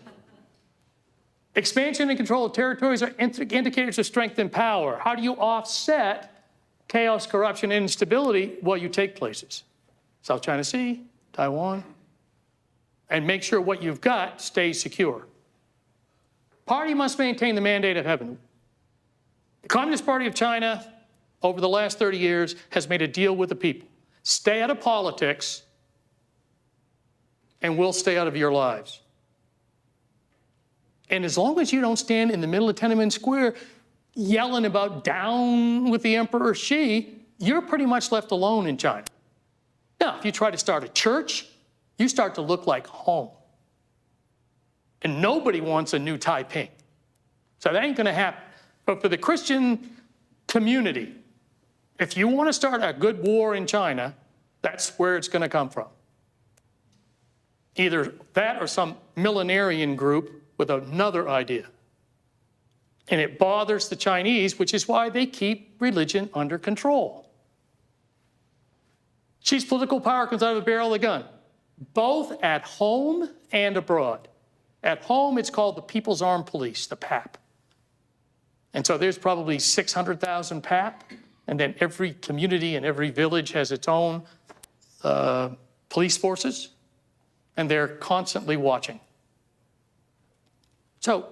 Expansion and control of territories are indicators of strength and power. How do you offset chaos, corruption, and instability? Well, you take places. South China Sea, Taiwan, and make sure what you've got stays secure. Party must maintain the mandate of heaven. The Communist Party of China, over the last 30 years, has made a deal with the people. Stay out of politics, and we'll stay out of your lives. And as long as you don't stand in the middle of Tiananmen Square yelling about down with the Emperor Xi, you're pretty much left alone in China. Now, if you try to start a church, you start to look like home. And nobody wants a new Taiping. So that ain't gonna happen. But for the Christian community. If you want to start a good war in China, that's where it's going to come from. Either that or some millenarian group with another idea. And it bothers the Chinese, which is why they keep religion under control. Xi's political power comes out of the barrel of the gun, both at home and abroad. At home, it's called the People's Armed Police, the PAP. And so there's probably 600,000 PAP, and then every community and every village has its own police forces, and they're constantly watching. So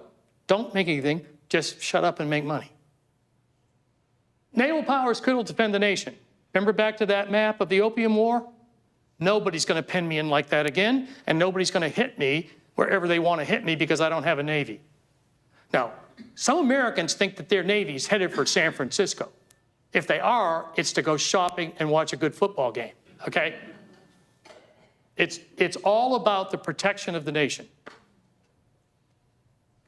don't make anything, just shut up and make money. Naval power is critical to defend the nation. Remember back to that map of the Opium War? Nobody's going to pen me in like that again, and nobody's going to hit me wherever they want to hit me because I don't have a Navy. Now, some Americans think that their Navy's headed for San Francisco. If they are, it's to go shopping and watch a good football game, okay? It's all about the protection of the nation.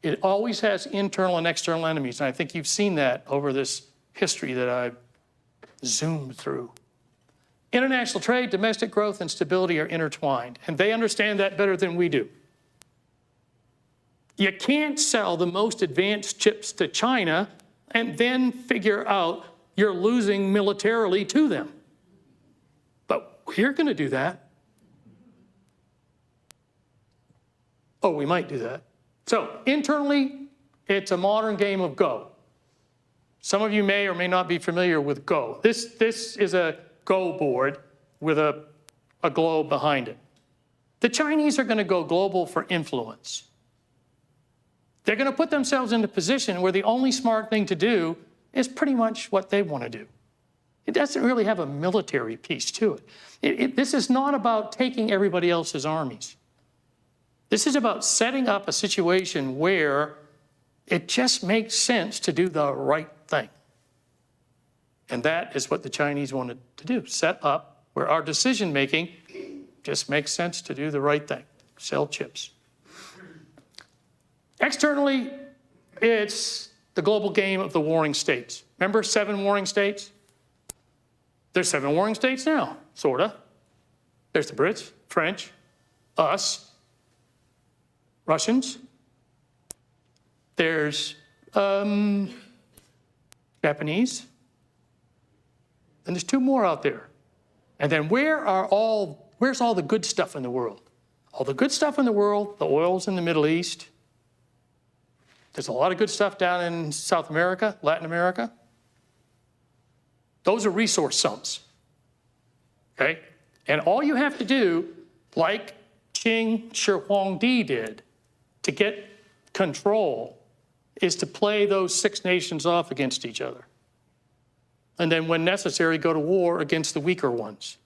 It always has internal and external enemies, and I think you've seen that over this history that I've zoomed through. International trade, domestic growth, and stability are intertwined, and they understand that better than we do. You can't sell the most advanced chips to China and then figure out you're losing militarily to them. But we're going to do that. Oh, we might do that. So internally, it's a modern game of Go. Some of you may or may not be familiar with Go. This is a Go board with a globe behind it. The Chinese are going to go global for influence. They're going to put themselves in a position where the only smart thing to do is pretty much what they want to do. It doesn't really have a military piece to it. This is not about taking everybody else's armies. This is about setting up a situation where it just makes sense to do the right thing. And that is what the Chinese wanted to do, set up where our decision-making just makes sense to do the right thing, sell chips. Externally, it's the global game of the warring states. Remember 7 warring states? There's 7 warring states now, sort of. There's the Brits, French, us, Russians. There's Japanese. And there's 2 more out there. And then where's all the good stuff in the world? All the good stuff in the world, the oil's in the Middle East. There's a lot of good stuff down in South America, Latin America. Those are resource sumps, okay? And all you have to do, like Qing Shi did, to get control, is to play those 6 nations off against each other. And then when necessary, go to war against the weaker ones.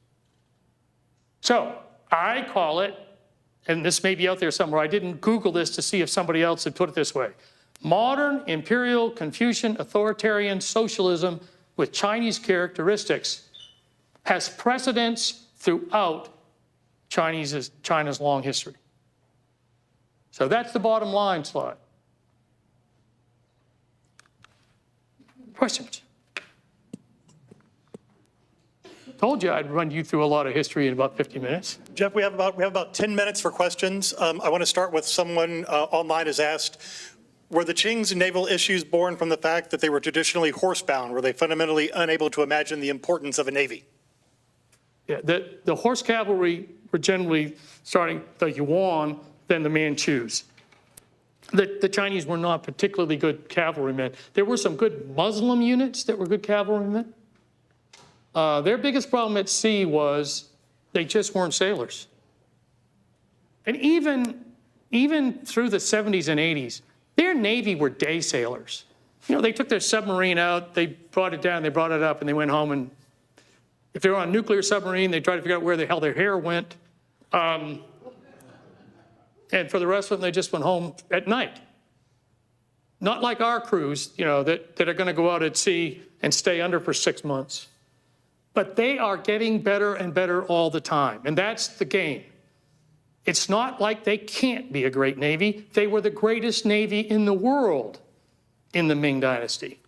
So I call it, and this may be out there somewhere, I didn't Google this to see if somebody else had put it this way, modern imperial Confucian authoritarian socialism with Chinese characteristics has precedence throughout China's long history. So that's the bottom line slide. Questions? Told you I'd run you through a lot of history in about 50 minutes. Geoff, we have about 10 minutes for questions. I want to start with someone online has asked, were the Qing's naval issues born from the fact that they were traditionally horsebound? Were they fundamentally unable to imagine the importance of a navy? Yeah, the horse cavalry were generally starting the Yuan, then the Manchus. The Chinese were not particularly good cavalrymen. There were some good Muslim units that were good cavalrymen. Their biggest problem at sea was they just weren't sailors. And even through the 70s and 80s, their Navy were day sailors. You know, they took their submarine out, they brought it down, they brought it up, and they went home. And if they were on a nuclear submarine, they tried to figure out where the hell their hair went. And for the rest of them, they just went home at night. Not like our crews, you know, that are going to go out at sea and stay under for 6 months. But they are getting better and better all the time, and that's the game. It's not like they can't be a great Navy. They were the greatest Navy in the world in the Ming Dynasty.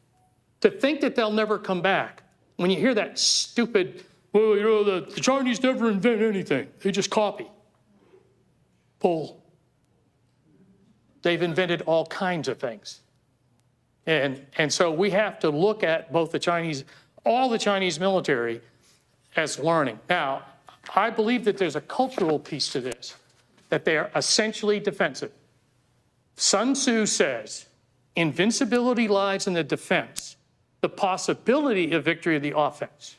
To think that they'll never come back, when you hear that stupid, well, you know, the Chinese never invent anything, they just copy. Bull. They've invented all kinds of things. And so we have to look at both the Chinese, all the Chinese military as learning. Now, I believe that there's a cultural piece to this, that they are essentially defensive. Sun Tzu says, invincibility lies in the defense, the possibility of victory of the offense.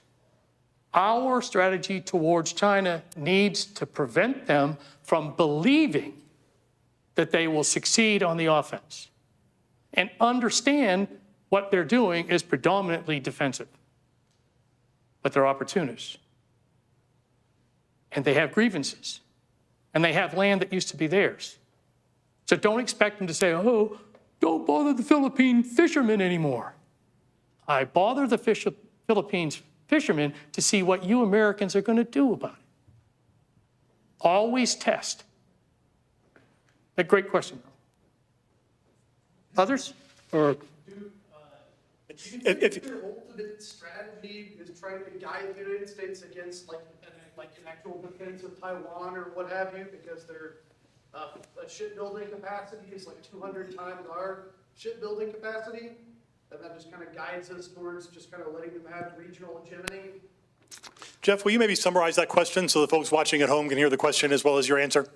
Our strategy towards China needs to prevent them from believing that they will succeed on the offense and understand what they're doing is predominantly defensive. But they're opportunists. And they have grievances. And they have land that used to be theirs. So don't expect them to say, oh, don't bother the Philippine fishermen anymore. I bother the Philippines fishermen to see what you Americans are going to do about it. Always test. A great question. Others? Or if your ultimate strategy is trying to guide the United States against like an actual defense of Taiwan or what have you, because their shipbuilding capacity is like 200 times our shipbuilding capacity, and that just kind of guides us towards just kind of letting them have regional hegemony. Geoff, will you maybe summarize that question so the folks watching at home can hear the question as well as your answer?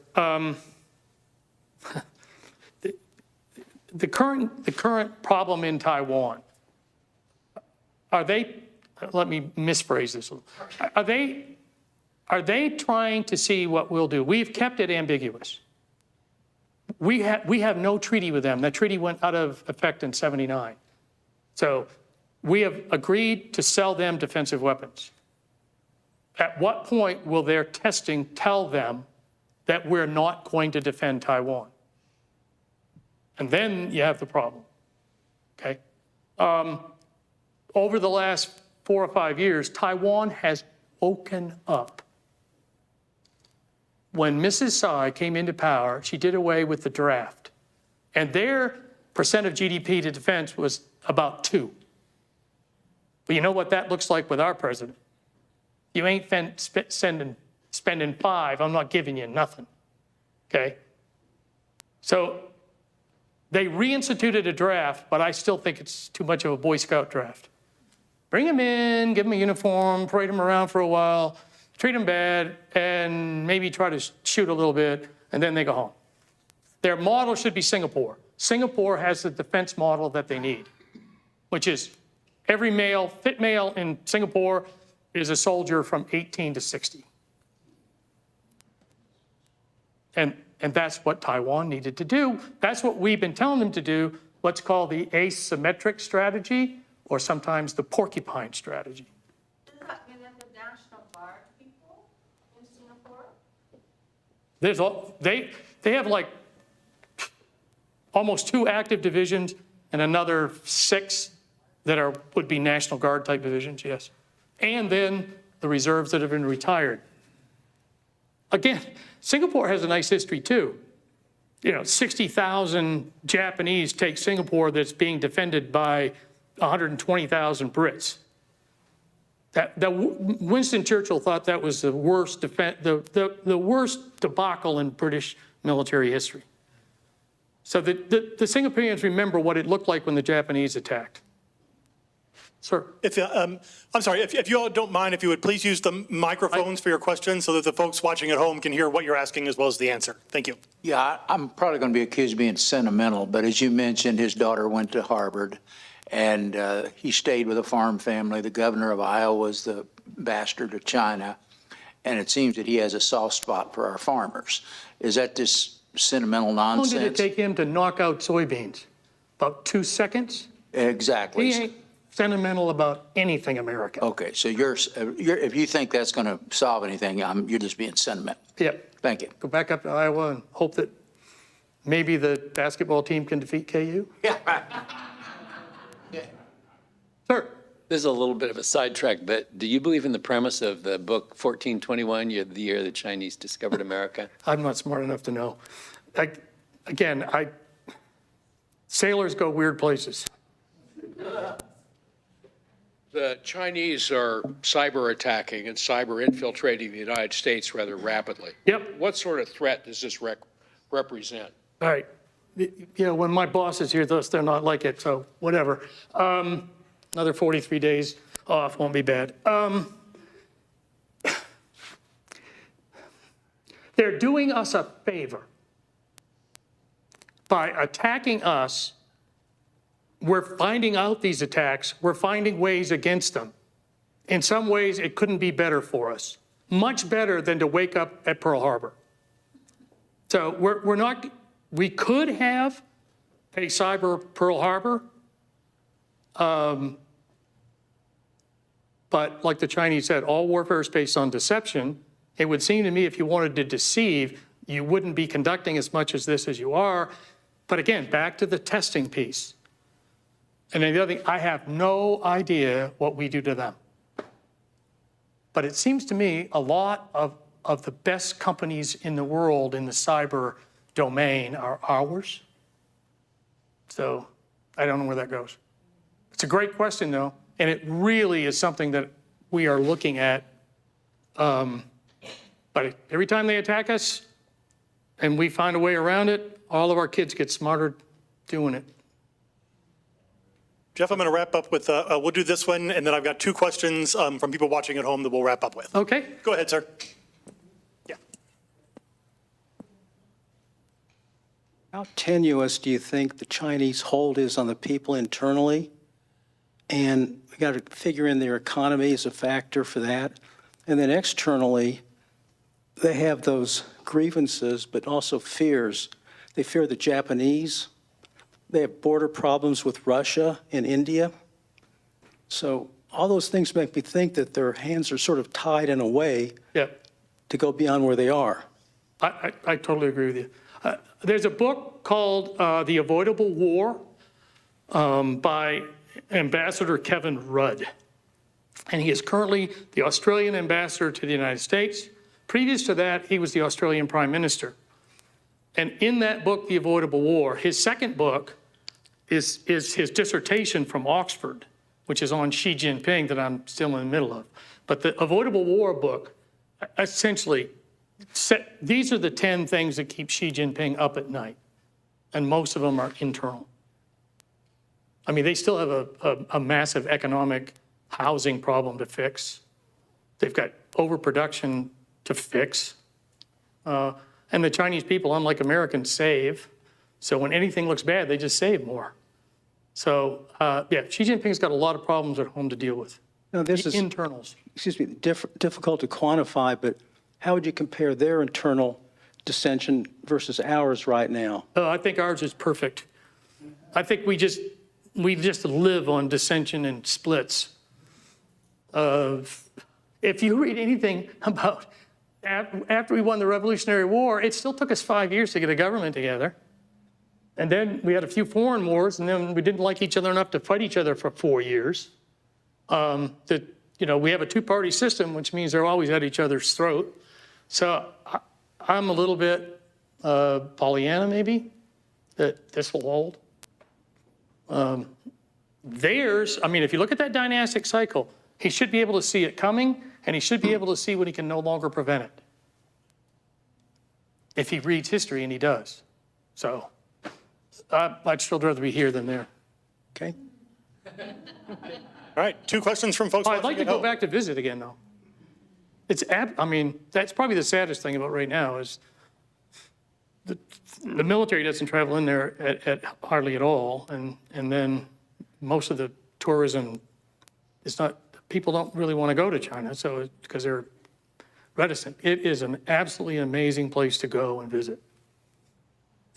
The current problem in Taiwan, let me misphrase this. Are they trying to see what we'll do? We've kept it ambiguous. We have no treaty with them. That treaty went out of effect in '79. So we have agreed to sell them defensive weapons. At what point will their testing tell them that we're not going to defend Taiwan? And then you have the problem, okay? Over the last 4 or 5 years, Taiwan has woken up. When Mrs. Tsai came into power, she did away with the draft. And their percent of GDP to defense was about 2. But you know what that looks like with our president? You ain't spending 5, I'm not giving you nothing, okay? So they reinstituted a draft, but I still think it's too much of a Boy Scout draft. Bring them in, give them a uniform, parade them around for a while, treat them bad, and maybe try to shoot a little bit, and then they go home. Their model should be Singapore. Singapore has the defense model that they need, which is every male, fit male in Singapore is a soldier from 18 to 60. And that's what Taiwan needed to do. That's what we've been telling them to do, what's called the asymmetric strategy, or sometimes the porcupine strategy. Does that mean that the National Guard people in Singapore? They have like almost 2 active divisions and another 6 that would be National Guard type divisions, yes. And then the reserves that have been retired. Again, Singapore has a nice history too. You know, 60,000 Japanese take Singapore that's being defended by 120,000 Brits. Winston Churchill thought that was the worst the worst debacle in British military history. So the Singaporeans remember what it looked like when the Japanese attacked. Sir. I'm sorry, if you all don't mind, if you would please use the microphones for your questions so that the folks watching at home can hear what you're asking as well as the answer. Thank you. Yeah, I'm probably going to be accused of being sentimental, but as you mentioned, his daughter went to Harvard, and he stayed with a farm family. The governor of Iowa was the bastard of China, and it seems that he has a soft spot for our farmers. Is that just sentimental nonsense? How long did it take him to knock out soybeans? About 2 seconds? Exactly. He ain't sentimental about anything American. Okay, so if you think that's going to solve anything, you're just being sentimental. Yep. Thank you. Go back up to Iowa and hope that maybe the basketball team can defeat KU? Yeah. Sir. This is a little bit of a sidetrack, but do you believe in the premise of the book 1421, the year the Chinese discovered America? I'm not smart enough to know. Sailors go weird places. The Chinese are cyber attacking and cyber infiltrating the United States rather rapidly. Yep. What sort of threat does this represent? All right. When my bosses hear this, they're not like it, so whatever. Another 43 days off won't be bad. They're doing us a favor by attacking us. We're finding out these attacks. We're finding ways against them. In some ways, it couldn't be better for us. Much better than to wake up at Pearl Harbor. So we could have a cyber Pearl Harbor, but like the Chinese said, all warfare is based on deception. It would seem to me if you wanted to deceive, you wouldn't be conducting as much as this as you are. But again, back to the testing piece. And then the other thing, I have no idea what we do to them. But it seems to me a lot of the best companies in the world in the cyber domain are ours. So I don't know where that goes. It's a great question, though, and it really is something that we are looking at. But every time they attack us and we find a way around it, all of our kids get smarter doing it. Geoff, I'm going to wrap up with, we'll do this one, and then I've got two questions from people watching at home that we'll wrap up with. Okay. Go ahead, sir. Yeah. How tenuous do you think the Chinese hold is on the people internally? And we got to figure in their economy as a factor for that. And then externally, they have those grievances, but also fears. They fear the Japanese. They have border problems with Russia and India. So all those things make me think that their hands are sort of tied in a way to go beyond where they are. I totally agree with you. There's a book called The Avoidable War by Ambassador Kevin Rudd. And he is currently the Australian ambassador to the United States. Previous to that, he was the Australian Prime Minister. And in that book, The Avoidable War, his second book is his dissertation from Oxford, which is on Xi Jinping that I'm still in the middle of. But the Avoidable War book, essentially, these are the 10 things that keep Xi Jinping up at night. And most of them are internal. I mean, they still have a massive economic housing problem to fix. They've got overproduction to fix. And the Chinese people, unlike Americans, save. So when anything looks bad, they just save more. So, Xi Jinping's got a lot of problems at home to deal with. Now, this is internals. Excuse me, difficult to quantify, but how would you compare their internal dissension versus ours right now? I think ours is perfect. I think we just live on dissension and splits. If you read anything about after we won the Revolutionary War, it still took us 5 years to get a government together. And then we had a few foreign wars, and then we didn't like each other enough to fight each other for 4 years. We have a two-party system, which means they're always at each other's throat. So I'm a little bit Pollyanna, maybe, that this will hold. Theirs, I mean, if you look at that dynastic cycle, he should be able to see it coming, and he should be able to see when he can no longer prevent it. If he reads history, and he does. So I'd still rather be here than there. Okay. All right, two questions from folks. I'd like to go back to visit again, though. That's probably the saddest thing about right now is the military doesn't travel in there at hardly at all, and then most of the tourism is not. People don't really want to go to China, so because they're reticent. It is an absolutely amazing place to go and visit.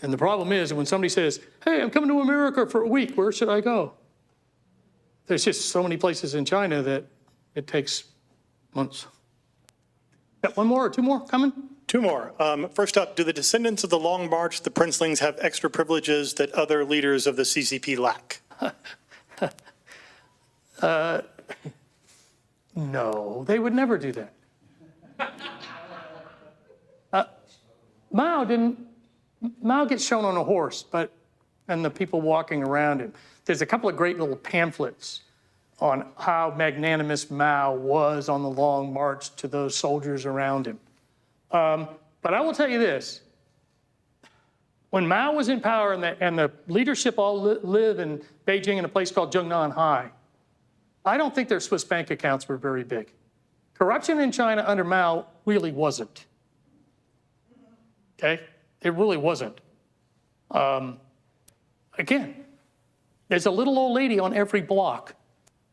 And the problem is when somebody says, "Hey, I'm coming to America for a week. Where should I go?" There's just so many places in China that it takes months. Got one more or two more coming? Two more. First up, do the descendants of the Long March, the princelings, have extra privileges that other leaders of the CCP lack? No, they would never do that. Mao gets shown on a horse, and the people walking around him. There's a couple of great little pamphlets on how magnanimous Mao was on the long march to those soldiers around him. But I will tell you this. When Mao was in power and the leadership all live in Beijing in a place called Zhongnanhai, I don't think their Swiss bank accounts were very big. Corruption in China under Mao really wasn't. Okay? It really wasn't. Again, there's a little old lady on every block.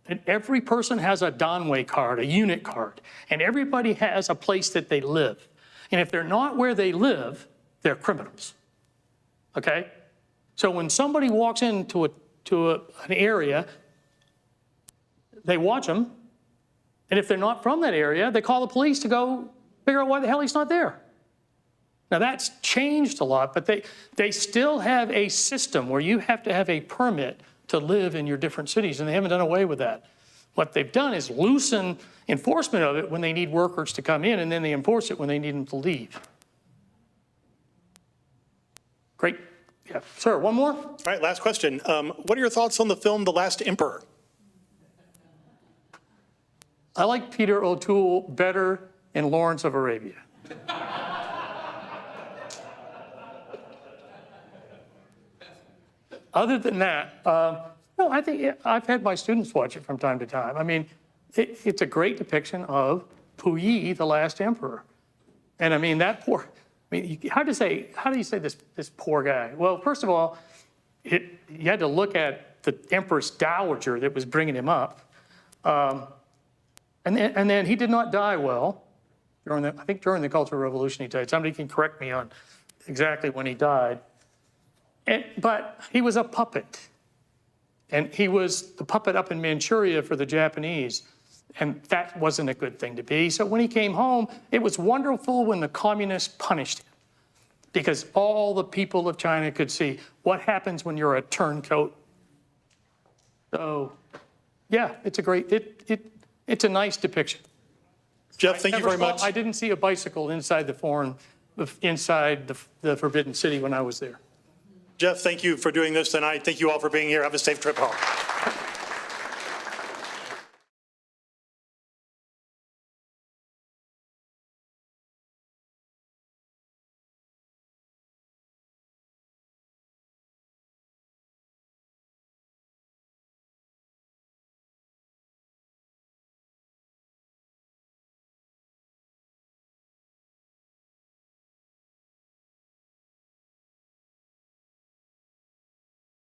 And every person has a Danwei card, a unit card. And everybody has a place that they live. And if they're not where they live, they're criminals. Okay? So when somebody walks into an area, they watch them. And if they're not from that area, they call the police to go figure out why the hell he's not there. Now that's changed a lot, but they still have a system where you have to have a permit to live in your different cities, and they haven't done away with that. What they've done is loosen enforcement of it when they need workers to come in, and then they enforce it when they need them to leave. Great. Yeah, sir, one more? All right, last question. What are your thoughts on the film The Last Emperor? I like Peter O'Toole better in Lawrence of Arabia. Other than that, no, I think I've had my students watch it from time to time. I mean, it's a great depiction of Puyi, the last emperor. And I mean, that poor, I mean, how do you say this poor guy? Well, first of all, you had to look at the Empress Dowager that was bringing him up. And then he did not die well. I think during the Cultural Revolution he died. Somebody can correct me on exactly when he died. But he was a puppet. And he was the puppet up in Manchuria for the Japanese. And that wasn't a good thing to be. So when he came home, it was wonderful when the communists punished him. Because all the people of China could see what happens when you're a turncoat. So, yeah, it's a great, it's a nice depiction. Geoff, thank you very much. I didn't see a bicycle inside the Forbidden City when I was there. Geoff, thank you for doing this tonight. Thank you all for being here. Have a safe trip home.